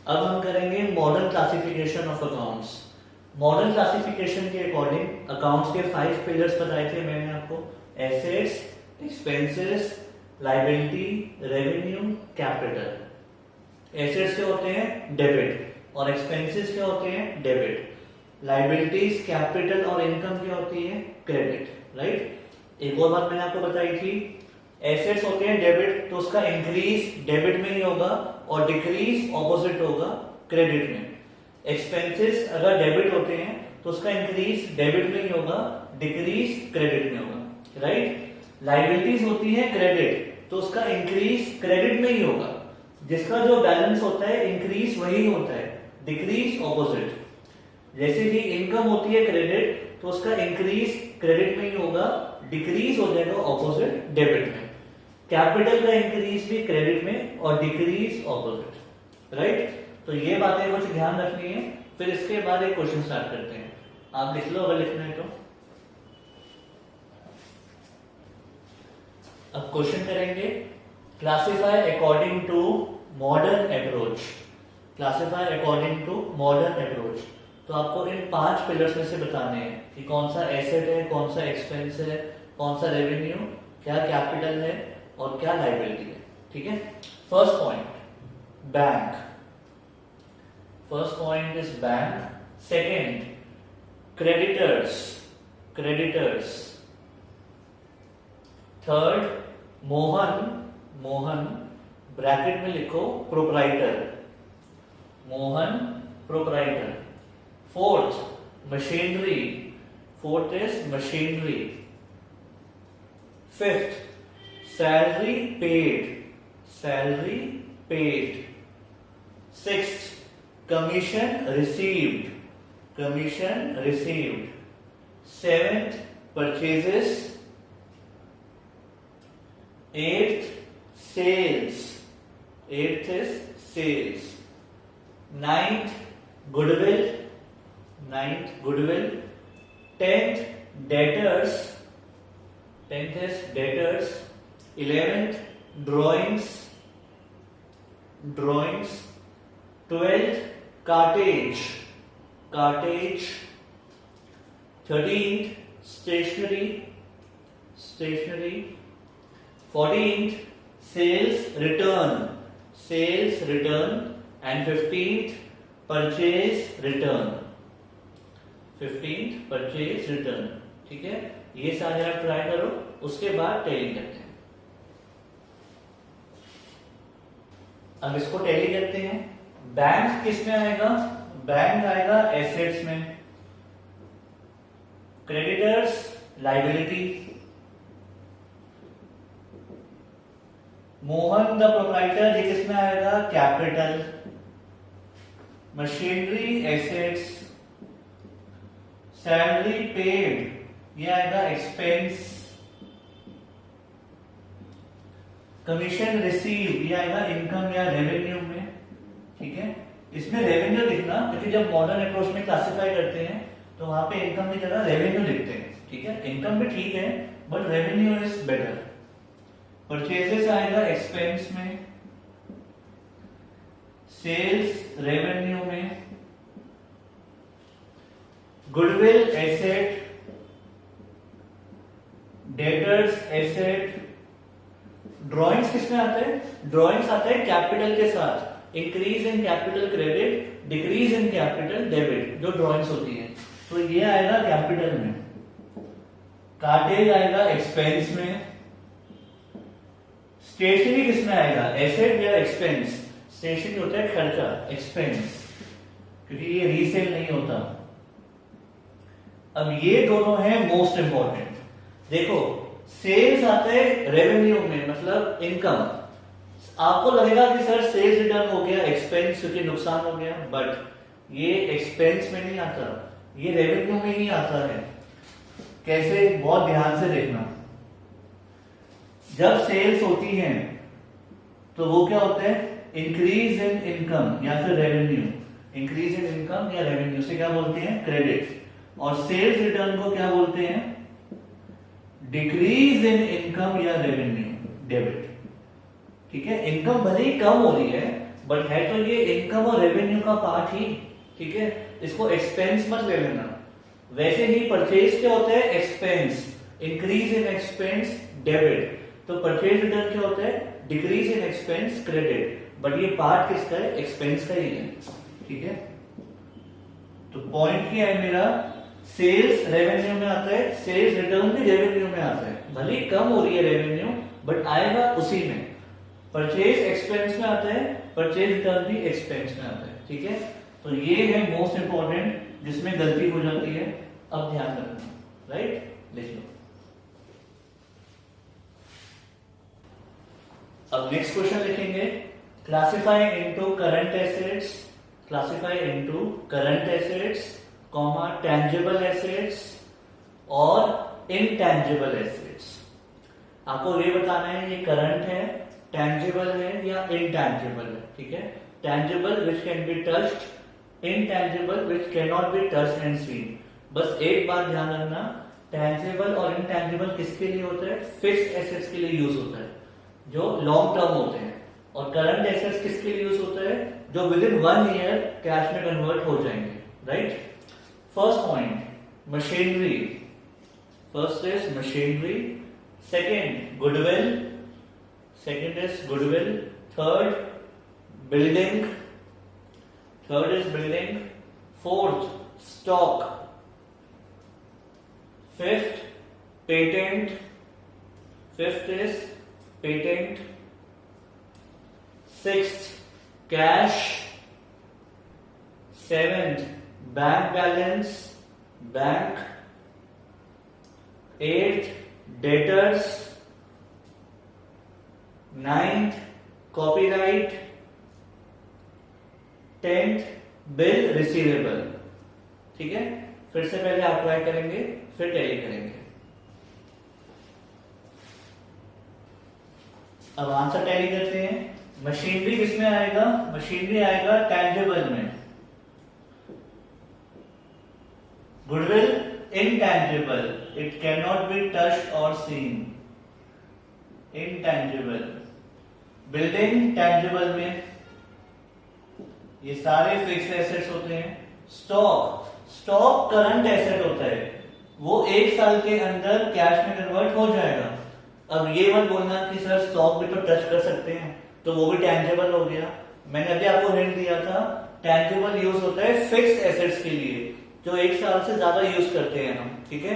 अब हम करेंगे modern classification of accounts. Modern classification के अकॉर्डिंग अकाउंट्स के 5 पिलर्स बताए थे मैंने आपको, assets, expenses, liability, revenue, capital. Assets क्या होते हैं? डेबिट। और एक्सपेंसेस क्या होते हैं? डेबिट। लायबिलिटीज, कैपिटल और इनकम क्या होती है? Credit, right. एक और बात मैंने आपको बताई थी, एसेट्स होते हैं डेबिट, तो उसका इंक्रीज डेबिट में ही होगा और डिक्रीज ऑपोजिट होगा क्रेडिट में। एक्सपेंसेस अगर डेबिट होते हैं तो उसका इंक्रीज डेबिट में ही होगा, डिक्रीज क्रेडिट में होगा, राइट। लायबिलिटीज होती है क्रेडिट, तो उसका इंक्रीज क्रेडिट में ही होगा, जिसका जो बैलेंस होता है इंक्रीज वही होता है, डिक्रीज ऑपोजिट। जैसे कि इनकम होती है क्रेडिट, तो उसका इंक्रीज क्रेडिट में ही होगा, डिक्रीज हो जाएगा ऑपोजिट डेबिट में। कैपिटल का इंक्रीज भी क्रेडिट में और डिक्रीज ऑपोजिट, राइट। तो ये बातें कुछ ध्यान रखनी है। फिर इसके बाद एक क्वेश्चन स्टार्ट करते हैं, आप लिख लो अगर लिखना है तो। अब क्वेश्चन करेंगे, classify according to modern approach. Classify according to modern approach. तो आपको इन 5 पिलर्स में से बताने हैं कि कौन सा एसेट है, कौन सा एक्सपेंस है, कौन सा रेवेन्यू, क्या कैपिटल है और क्या लायबिलिटी है, ठीक है। First point, bank. First point is bank. Second, creditors, creditors. Third, Mohan, Mohan bracket में लिखो proprietor, Mohan proprietor. Fourth, machinery, fourth is machinery. Fifth, salary paid, salary paid. Sixth, commission received, commission received. Seventh, purchases. Eighth, sales, eighth is sales. Ninth, goodwill, ninth goodwill. Tenth, debtors, tenth is debtors. 11th, drawings, drawings. 12th, cartage, cartage. 13th, stationery, stationery. 14th, sales return, sales return. And 15th, purchase return, 15th purchase return, ठीक है। ये सारे आप ट्राई करो, उसके बाद टैली करते हैं। अब इसको टैली करते हैं। बैंक किस में आएगा? बैंक आएगा एसेट्स में। Creditors liability. Mohan the proprietor, ये किस में आएगा? Capital. Machinery assets. Salary paid, ये आएगा एक्सपेंस। कमीशन रिसीव, ये आएगा इनकम या रेवेन्यू में, ठीक है। इसमें रेवेन्यू लिखना, क्योंकि जब मॉडर्न अप्रोच में क्लासिफाई करते हैं तो वहां पे इनकम की जगह रेवेन्यू लिखते हैं, ठीक है। इनकम भी ठीक है but revenue is better. Purchases आएगा एक्सपेंस में। सेल्स रेवेन्यू में। Goodwill asset. Debtors asset. Drawings किसमें आते हैं? ड्रॉइंग्स आते हैं कैपिटल के साथ। Increase in capital credit, decrease in capital debit, जो ड्रॉइंग्स होती है। तो ये आएगा कैपिटल में। कार्टेज आएगा एक्सपेंस में। स्टेशनरी किसमें आएगा? एसेट या एक्सपेंस? स्टेशनरी होता है खर्चा, एक्सपेंस, क्योंकि ये रीसेल नहीं होता। अब ये दोनों हैं मोस्ट इंपॉर्टेंट। देखो, सेल्स आते हैं रेवेन्यू में, मतलब इनकम। आपको लगेगा कि सर सेल्स रिटर्न हो गया, एक्सपेंस क्योंकि नुकसान हो गया, बट ये एक्सपेंस में नहीं आता, ये रेवेन्यू में ही आता है। कैसे? बहुत ध्यान से देखना। जब सेल्स होती हैं तो वो क्या होता है? इंक्रीज इन इनकम या फिर रेवेन्यू। इंक्रीज इन इनकम या रेवेन्यू से क्या बोलते हैं? क्रेडिट। और सेल्स रिटर्न को क्या बोलते हैं? डिक्रीज इन इनकम या रेवेन्यू डेबिट। ठीक है, इनकम भले ही कम हो रही है बट है तो ये इनकम और रेवेन्यू का पार्ट ही। ठीक है, इसको एक्सपेंस मत ले लेना। वैसे ही परचेज क्या होता है? Expense. Increase in expense debit. तो परचेज रिटर्न क्या होता है? Decrease in expense credit. But ये पार्ट किसका है? एक्सपेंस का ही है। ठीक है, तो पॉइंट क्या है मेरा? सेल्स रेवेन्यू में आता है, सेल्स रिटर्न भी रेवेन्यू में आता है। भले कम हो रही है रेवेन्यू बट आएगा उसी में। परचेज एक्सपेंस में आता है, परचेज रिटर्न भी एक्सपेंस में आता है। ठीक है, तो ये है मोस्ट इंपॉर्टेंट जिसमें गलती हो जाती है। अब ध्यान रखना, राइट? लिख लो। अब नेक्स्ट क्वेश्चन लिखेंगे, classify into current assets, classify into current assets, comma tangible assets और इनटेंजिबल एसेट्स। आपको ये बताना है ये करंट है, टेंजिबल है या इनटेंजिबल है। ठीक है, tangible which can be touched, intangible which can not be touched and seen. बस एक बात ध्यान रखना, टेंजिबल और इनटेंजिबल किसके लिए होता है? फिक्स्ड एसेट्स के लिए यूज होता है जो लॉन्ग टर्म होते हैं। और करंट एसेट्स किसके लिए यूज होता है? जो विद इन 1 ईयर कैश में कन्वर्ट हो जाएंगे। Right? First point, machinery. First is machinery, second goodwill, second is goodwill, third building, third is building, fourth stock, fifth patent, fifth is patent, sixth cash, seventh bank balance, bank, eighth debtors, ninth copyright, tenth bill receivable. ठीक है, फिर से पहले अप्लाई करेंगे फिर टैली करेंगे। अब आंसर टैली करते हैं। मशीनरी किसमें आएगा? मशीनरी आएगा टेंजिबल में, goodwill intangible, it can not be touched और सीन, इनटेंजिबल। बिल्डिंग टेंजिबल में, ये सारे फिक्स्ड एसेट्स होते हैं। स्टॉक, स्टॉक करंट एसेट होता है, वो 1 साल के अंदर कैश में कन्वर्ट हो जाएगा। अब ये मत बोलना कि सर स्टॉक भी तो टच कर सकते हैं, तो वो भी टेंजिबल हो गया। मैंने अभी आपको हिंट दिया था, टेंजिबल यूज होता है फिक्स्ड एसेट्स के लिए जो 1 साल से ज्यादा यूज करते हैं हम। ठीक है,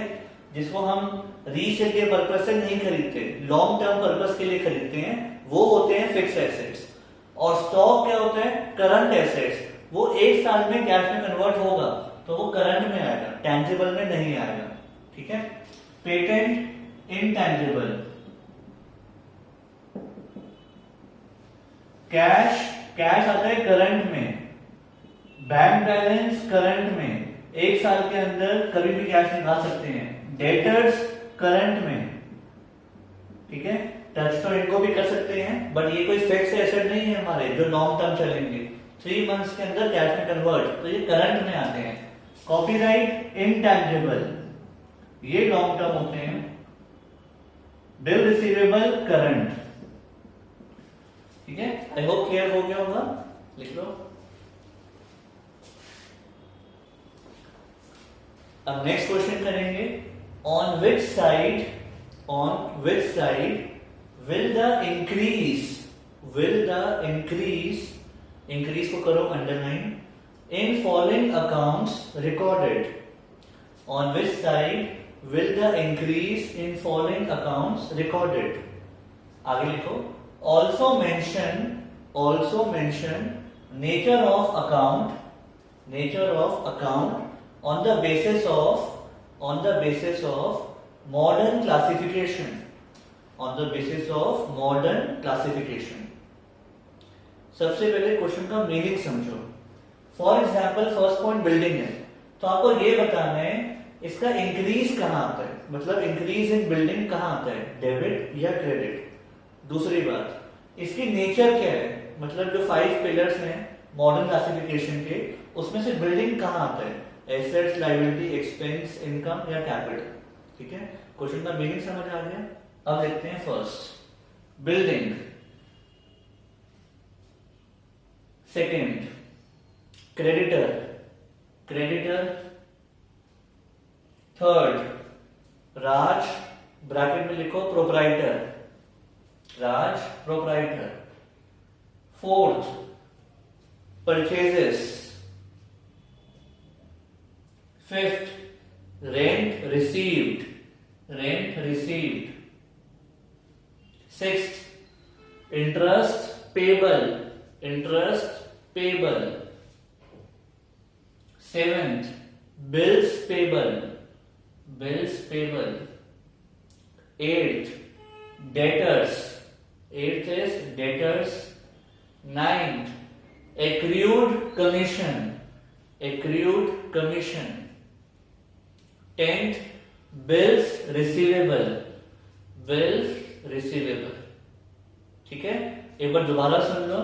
जिसको हम रीसेल के पर्पज से नहीं खरीदते, लॉन्ग टर्म पर्पज के लिए खरीदते हैं, वो होते हैं फिक्स्ड एसेट्स। और स्टॉक क्या होता है? करंट एसेट्स, वो 1 साल में कैश में कन्वर्ट होगा तो वो करंट में आएगा, टेंजिबल में नहीं आएगा। ठीक है, पेटेंट इनटेंजिबल, कैश, कैश आता है करंट में, बैंक बैलेंस करंट में, 1 साल के अंदर कभी भी कैश निकाल सकते हैं। डेटर्स करंट में। ठीक है, टच तो इनको भी कर सकते हैं बट ये कोई फिक्स एसेट नहीं है हमारे जो लॉन्ग टर्म चलेंगे, 3 मंथ्स के अंदर कैश में कन्वर्ट, तो ये करंट में आते हैं। कॉपीराइट इनटेंजिबल, ये लॉन्ग टर्म होते हैं। Bill receivable current. ठीक है, आई होप क्लियर हो गया होगा। लिख लो। अब नेक्स्ट क्वेश्चन करेंगे, on which side, on which side will the increase, will the increase को करो underline, in following accounts recorded, on which side will the increase in following accounts recorded? आगे लिखो, also mention nature of account, nature of account on the basis of modern classification, on the basis of modern classification। सबसे पहले क्वेश्चन का मीनिंग समझो। For example first point building है, तो आपको ये बताना है इसका इंक्रीज कहां आता है, मतलब इंक्रीज इन बिल्डिंग कहां आता है, डेबिट या क्रेडिट। दूसरी बात, इसकी नेचर क्या है, मतलब जो 5 पिलर्स हैं मॉडर्न क्लासिफिकेशन के, उसमें से बिल्डिंग कहां आता है, एसेट्स, लायबिलिटी, एक्सपेंस, इनकम या कैपिटल। ठीक है, क्वेश्चन का मीनिंग समझ आ गया। अब देखते हैं first building, second creditor, creditor, third Raj, bracket में लिखो proprietor, Raj proprietor, fourth purchases, fifth rent received, rent received, sixth interest payable, interest payable, seventh bills payable, bills payable, eighth debtors, eighth is debtors, ninth accrued commission, accrued commission, 10th bills receivable, bills receivable। ठीक है, एक बार दोबारा सुन लो।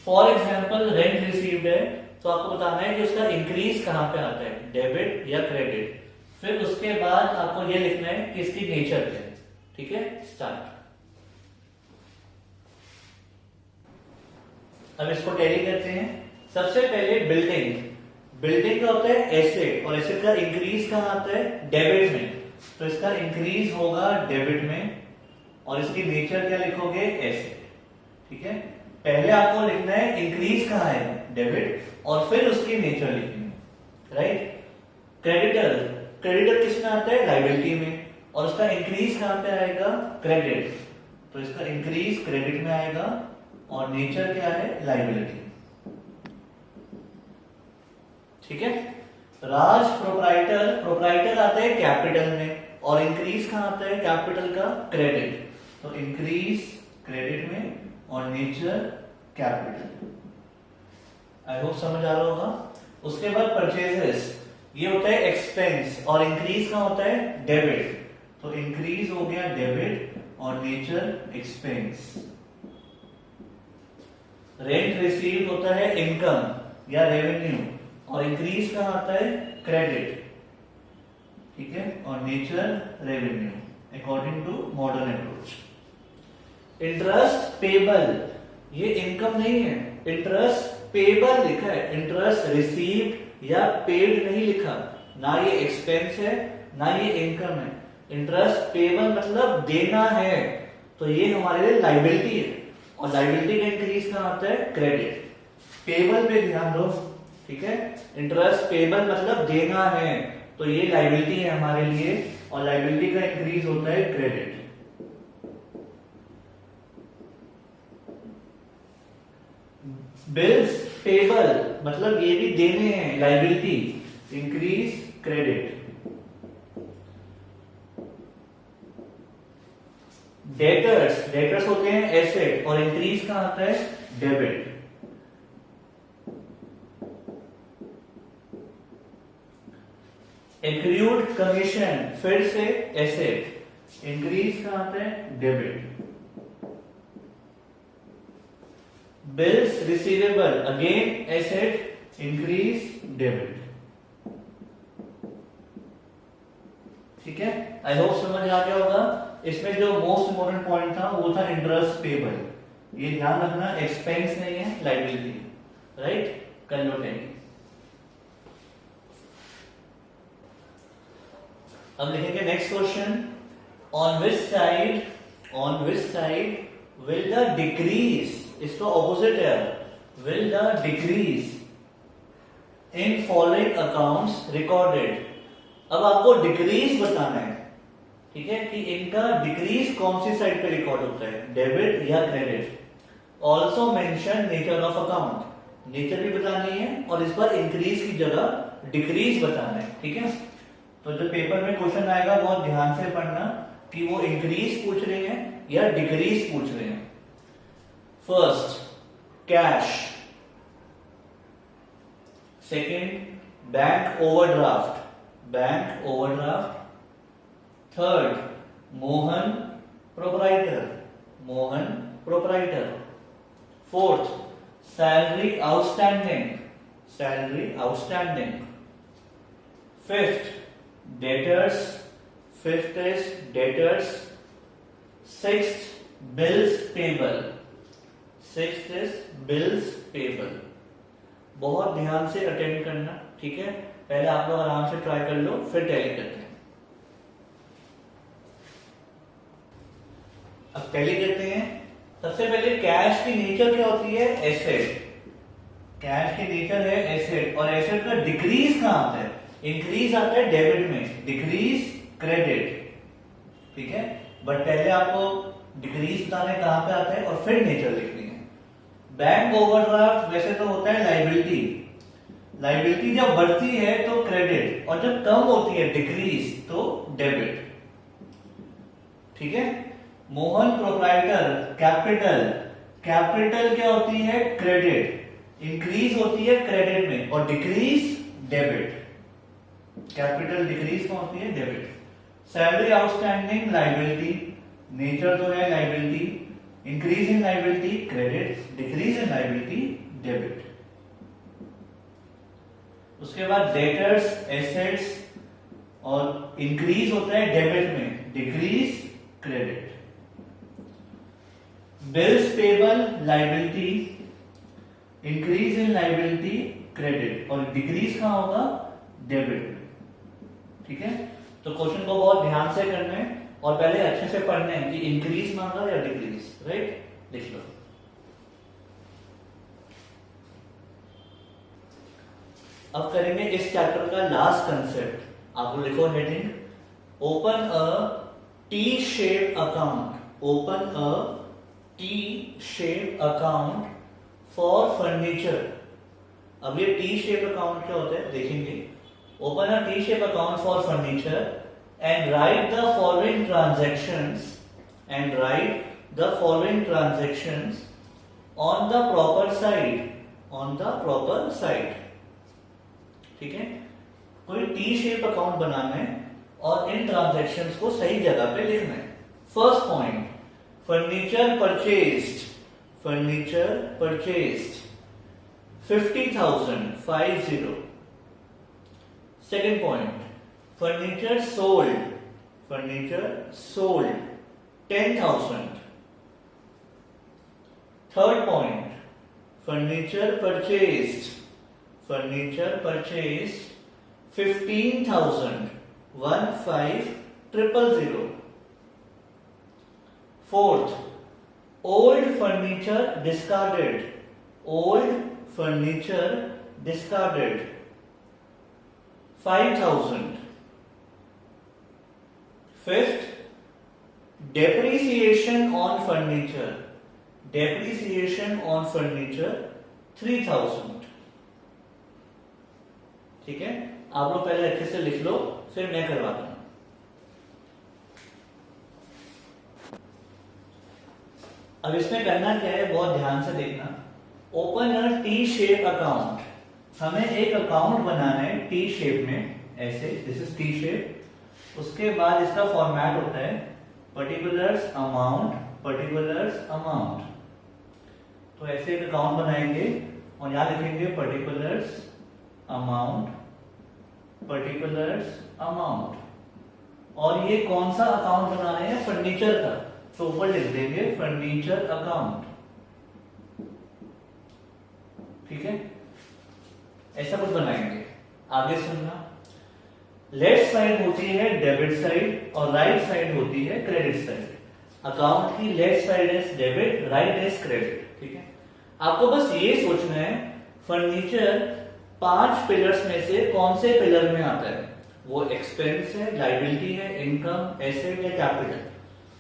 फॉर एग्जाम्पल रेंट रिसीव्ड है, तो आपको बताना है कि उसका इंक्रीज कहां पे आता है, डेबिट या क्रेडिट। फिर उसके बाद आपको ये लिखना है कि इसकी नेचर क्या है। ठीक है, स्टार्ट। अब इसको टैली करते हैं। सबसे पहले बिल्डिंग, बिल्डिंग का होता है एसेट, और एसेट का इंक्रीज कहां आता है, डेबिट में। तो इसका इंक्रीज होगा डेबिट में, और इसकी नेचर क्या लिखोगे, एसेट। ठीक है, पहले आपको लिखना है इंक्रीज कहां है, डेबिट, और फिर उसकी नेचर लिखनी है, राइट। क्रेडिटर, क्रेडिटर किसमें आता है, लायबिलिटी में, और उसका इंक्रीज कहां पे आएगा, क्रेडिट। तो इसका इंक्रीज क्रेडिट में आएगा, और नेचर क्या है, लायबिलिटी। ठीक है, राज प्रोप्राइटर, प्रोप्राइटर आता है कैपिटल में, और इंक्रीज कहां आता है, कैपिटल का क्रेडिट। तो इंक्रीज क्रेडिट में, और नेचर कैपिटल। आई होप समझ आ रहा होगा। उसके बाद परचेजेस, ये होता है एक्सपेंस, और इंक्रीज कहां होता है, डेबिट। तो इंक्रीज हो गया डेबिट, और नेचर एक्सपेंस। रेंट रिसीव्ड होता है इनकम या रेवेन्यू, और इंक्रीज कहां आता है, क्रेडिट। ठीक है, और nature revenue according to modern approach. Interest payable, ये इनकम नहीं है, इंटरेस्ट पेबल लिखा है, इंटरेस्ट रिसीव्ड या पेड नहीं लिखा। ना ये एक्सपेंस है, ना ये इनकम है। इंटरेस्ट पेबल मतलब देना है, तो ये हमारे लिए लायबिलिटी है, और लायबिलिटी का इंक्रीज कहां आता है, क्रेडिट। पेबल पे ध्यान दो। ठीक है, इंटरेस्ट पेबल मतलब देना है, तो ये लायबिलिटी है हमारे लिए, और लायबिलिटी का इंक्रीज होता है क्रेडिट। बिल्स पेबल मतलब ये भी देने हैं, liability, increase credit. Debtors, debtors होते हैं एसेट, और इंक्रीज कहां आता है, डेबिट। एक्रूड कमीशन फिर से एसेट, इंक्रीज कहां आता है, debit. Bills receivable again asset, increase debit. ठीक है, आई होप समझ आ गया होगा। इसमें जो मोस्ट इंपोर्टेंट पॉइंट था वो था इंटरेस्ट पेबल। ये ध्यान रखना, एक्सपेंस नहीं है, लायबिलिटी, राइट। कर लो टैली। अब लिखेंगे next question. On which side, on which side will the decrease, इसका ऑपोजिट है, will the decrease in following accounts recorded. अब आपको डिक्रीज बताना है, ठीक है, कि इनका डिक्रीज कौन सी साइड पे रिकॉर्ड होता है, डेबिट या credit. Also mention nature of account, nature भी बतानी है, और इस बार इंक्रीज की जगह डिक्रीज बताना है। ठीक है, तो जो पेपर में क्वेश्चन आएगा बहुत ध्यान से पढ़ना कि वो इंक्रीज पूछ रहे हैं या डिक्रीज पूछ रहे हैं। First cash, second bank overdraft, bank overdraft, third Mohan proprietor, Mohan proprietor, fourth salary outstanding, salary outstanding, fifth debtors, fifth is debtors. Sixth bills payable, sixth is bills payable. बहुत ध्यान से अटेंड करना, ठीक है। पहले आप लोग आराम से ट्राई कर लो, फिर टैली करते हैं। अब टैली करते हैं। सबसे पहले कैश की नेचर क्या होती है? एसेट। कैश की नेचर है एसेट, और एसेट का डिक्रीज कहां आता है? इंक्रीज आता है डेबिट में, डिक्रीज क्रेडिट, ठीक है। बट पहले आपको डिक्रीज बताना है कहां पे आता है, और फिर नेचर लिखनी है। बैंक ओवरड्राफ्ट वैसे तो होता है लाइबिलिटी, लाइबिलिटी जब बढ़ती है तो क्रेडिट, और जब कम होती है डिक्रीज तो डेबिट, ठीक है। मोहन प्रोप्राइटर कैपिटल, कैपिटल क्या होती है? क्रेडिट, इंक्रीज होती है क्रेडिट में, और डिक्रीज डेबिट, कैपिटल डिक्रीज कौन होती है? Debit. Salary outstanding liability, nature तो है liability, increase in liability credit, decrease in liability debit. उसके बाद डेटर्स एसेट्स, और इंक्रीज होता है डेबिट में, decrease credit. Bills payable liability, increase in liability credit, और डिक्रीज कहां होगा? डेबिट, ठीक है। तो क्वेश्चन को बहुत ध्यान से करना है, और पहले अच्छे से पढ़ना है कि इंक्रीज मांगा या डिक्रीज, राइट। लिख लो। अब करेंगे इस चैप्टर का लास्ट कंसेप्ट। आप लिखो heading, open a T shape account, open a T shape account for furniture. अब ये टी शेप अकाउंट क्या होता है देखेंगे। Open a T shape account for furniture and write the following transactions, and write the following transactions on the proper side, on the proper side, ठीक है। कोई टी शेप अकाउंट बनाना है और इन ट्रांजैक्शंस को सही जगह पे लिखना है। First point, furniture purchased, furniture purchased 50,000, 50। Second point, furniture sold, furniture sold 10,000। third point, furniture purchased, furniture purchased 15,000, 15,000। fourth, old furniture discarded, old furniture discarded 5,000। fifth, depreciation on furniture, depreciation on furniture 3,000, ठीक है। आप लोग पहले अच्छे से लिख लो, फिर मैं करवाता हूं। अब इसमें करना क्या है, बहुत ध्यान से देखना। Open a T shape account, हमें एक अकाउंट बनाना है टी शेप में, ऐसे, दिस इज टी शेप। उसके बाद इसका फॉर्मेट होता है पर्टिकुलर्स अमाउंट, पर्टिकुलर्स अमाउंट। तो ऐसे एक अकाउंट बनाएंगे और यहां लिखेंगे पर्टिकुलर्स अमाउंट, पर्टिकुलर्स अमाउंट। और ये कौन सा अकाउंट बना रहे हैं? फर्नीचर का, तो ऊपर लिख देंगे फर्नीचर अकाउंट, ठीक है। ऐसा कुछ बनाएंगे। आगे सुनना, लेफ्ट साइड होती है डेबिट साइड और राइट साइड होती है क्रेडिट साइड। अकाउंट की left side is debit, right is credit, ठीक है। आपको बस ये सोचना है फर्नीचर 5 पिलर्स में से कौन से पिलर में आता है। वो एक्सपेंस है, लाइबिलिटी है, इनकम, एसेट या कैपिटल।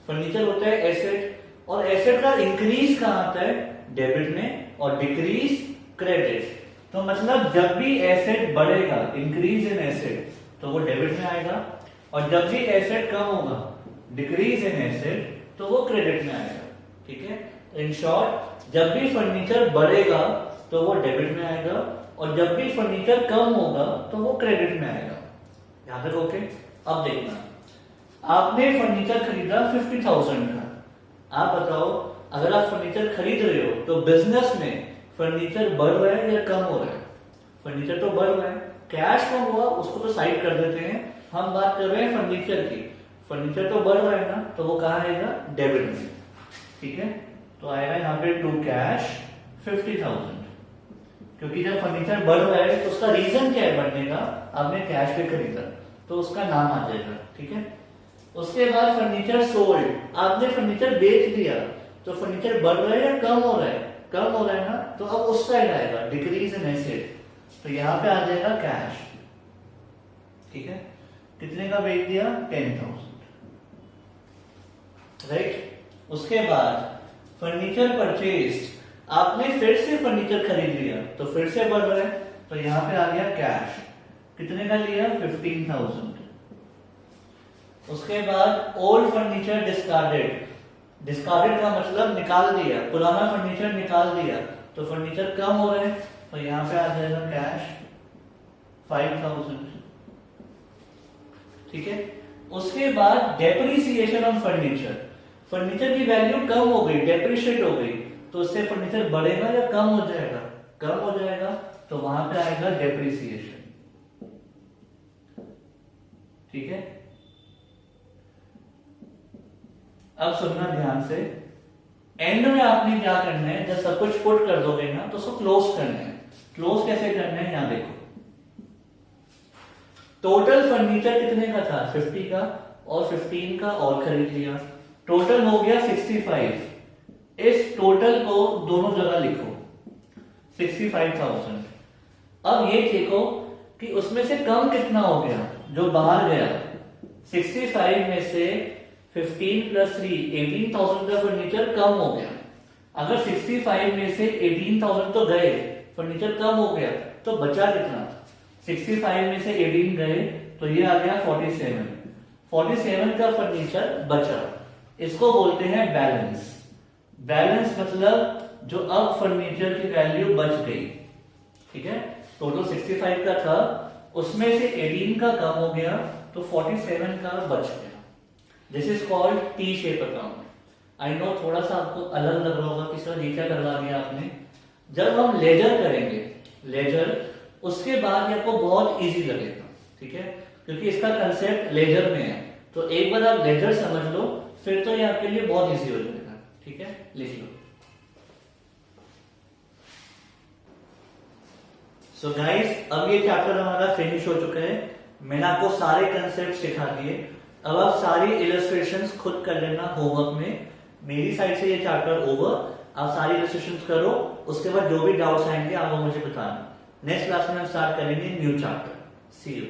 फर्नीचर होता है एसेट, और एसेट का इंक्रीज कहां आता है? डेबिट में, और डिक्रीज क्रेडिट। तो मतलब जब भी एसेट बढ़ेगा, इंक्रीज इन एसेट, तो वो डेबिट में आएगा, और जब भी एसेट कम होगा, डिक्रीज इन एसेट, तो वो क्रेडिट में आएगा, ठीक है। इन शॉर्ट, जब भी फर्नीचर बढ़ेगा तो वो डेबिट में आएगा, और जब भी फर्नीचर कम होगा तो वो क्रेडिट में आएगा। यहां तक ओके। अब देखना, आपने फर्नीचर खरीदा 50,000 का। आप बताओ, अगर आप फर्नीचर खरीद रहे हो तो बिजनेस में फर्नीचर बढ़ रहा है या कम हो रहा है? फर्नीचर तो बढ़ रहा है, कैश कम हुआ उसको तो साइड कर देते हैं, हम बात कर रहे हैं फर्नीचर की। फर्नीचर तो बढ़ रहा है ना, तो वो कहाँ आएगा, डेबिट में। ठीक है, तो आएगा यहाँ पे टू कैश 50,000, क्योंकि जब फर्नीचर बढ़ रहा है तो उसका रीजन क्या है बढ़ने का, आपने कैश पे खरीदा तो उसका नाम आ जाएगा। ठीक है, उसके बाद फर्नीचर सोल्ड, आपने फर्नीचर बेच दिया, तो फर्नीचर बढ़ रहा है या कम हो रहा है, कम हो रहा है ना, तो अब उस साइड आएगा डिक्रीज इन एसेट, तो यहां पे आ जाएगा कैश। ठीक है, कितने का बेच दिया, 10,000, राइट। उसके बाद फर्नीचर परचेज, आपने फिर से फर्नीचर खरीद लिया तो फिर से बढ़ रहा है, तो यहां पे आ गया कैश, कितने का लिया, 15,000। उसके बाद ओल्ड फर्नीचर डिस्कार्डेड, डिस्कार्डेड का मतलब निकाल दिया, पुराना फर्नीचर निकाल दिया, तो फर्नीचर कम हो रहे हैं, तो यहां पे आ जाएगा कैश 5,000। ठीक है, उसके बाद डेप्रिसिएशन ऑन फर्नीचर, फर्नीचर की वैल्यू कम हो गई, डेप्रिशिएट हो गई, तो उससे फर्नीचर बढ़ेगा या कम हो जाएगा, कम हो जाएगा, तो वहां पे आएगा डेप्रिसिएशन। ठीक है, अब सुनना ध्यान से, एंड में आपने क्या करना है, जब सब कुछ पुट कर दोगे ना तो उसको क्लोज करना है। क्लोज कैसे करना है, यहां देखो, टोटल फर्नीचर कितने का था, 50 का, और 15 का और खरीद लिया, टोटल हो गया 65। इस टोटल को दोनों जगह लिखो, 65,000। अब ये देखो कि उसमें से कम कितना हो गया, जो बाहर गया, 65 में से 15 प्लस 3 18,000 का फर्नीचर कम हो गया। अगर 65 में से 18,000 तो गए, फर्नीचर कम हो गया, तो बचा कितना, 65 में से 18 गए, तो ये आ गया 47। 47 का फर्नीचर बचा, इसको बोलते हैं बैलेंस। बैलेंस मतलब जो अब फर्नीचर की वैल्यू बच गई। ठीक है, टोटल 65 का था, उसमें से 18 का कम हो गया, तो 47 का बच गया। This is called T shape account. I know थोड़ा सा आपको अलग लग रहा होगा कि सर ये क्या करवा दिया आपने। जब हम लेजर करेंगे, लेजर, उसके बाद ये आपको बहुत इजी लगेगा। ठीक है, क्योंकि इसका कंसेप्ट लेजर में है, तो एक बार आप लेजर समझ लो, फिर तो ये आपके लिए बहुत इजी हो जाएगा। ठीक है, लिख लो। सो गाइस, अब ये चैप्टर हमारा फिनिश हो चुका है। मैंने आपको सारे कंसेप्ट सिखा दिए। अब आप सारी इलस्ट्रेशंस खुद कर लेना होमवर्क में। मेरी साइड से ये चैप्टर ओवर। आप सारी इलस्ट्रेशंस करो, उसके बाद जो भी डाउट्स आएंगे आप वो मुझे बताना। नेक्स्ट क्लास में हम स्टार्ट करेंगे न्यू चैप्टर। C you.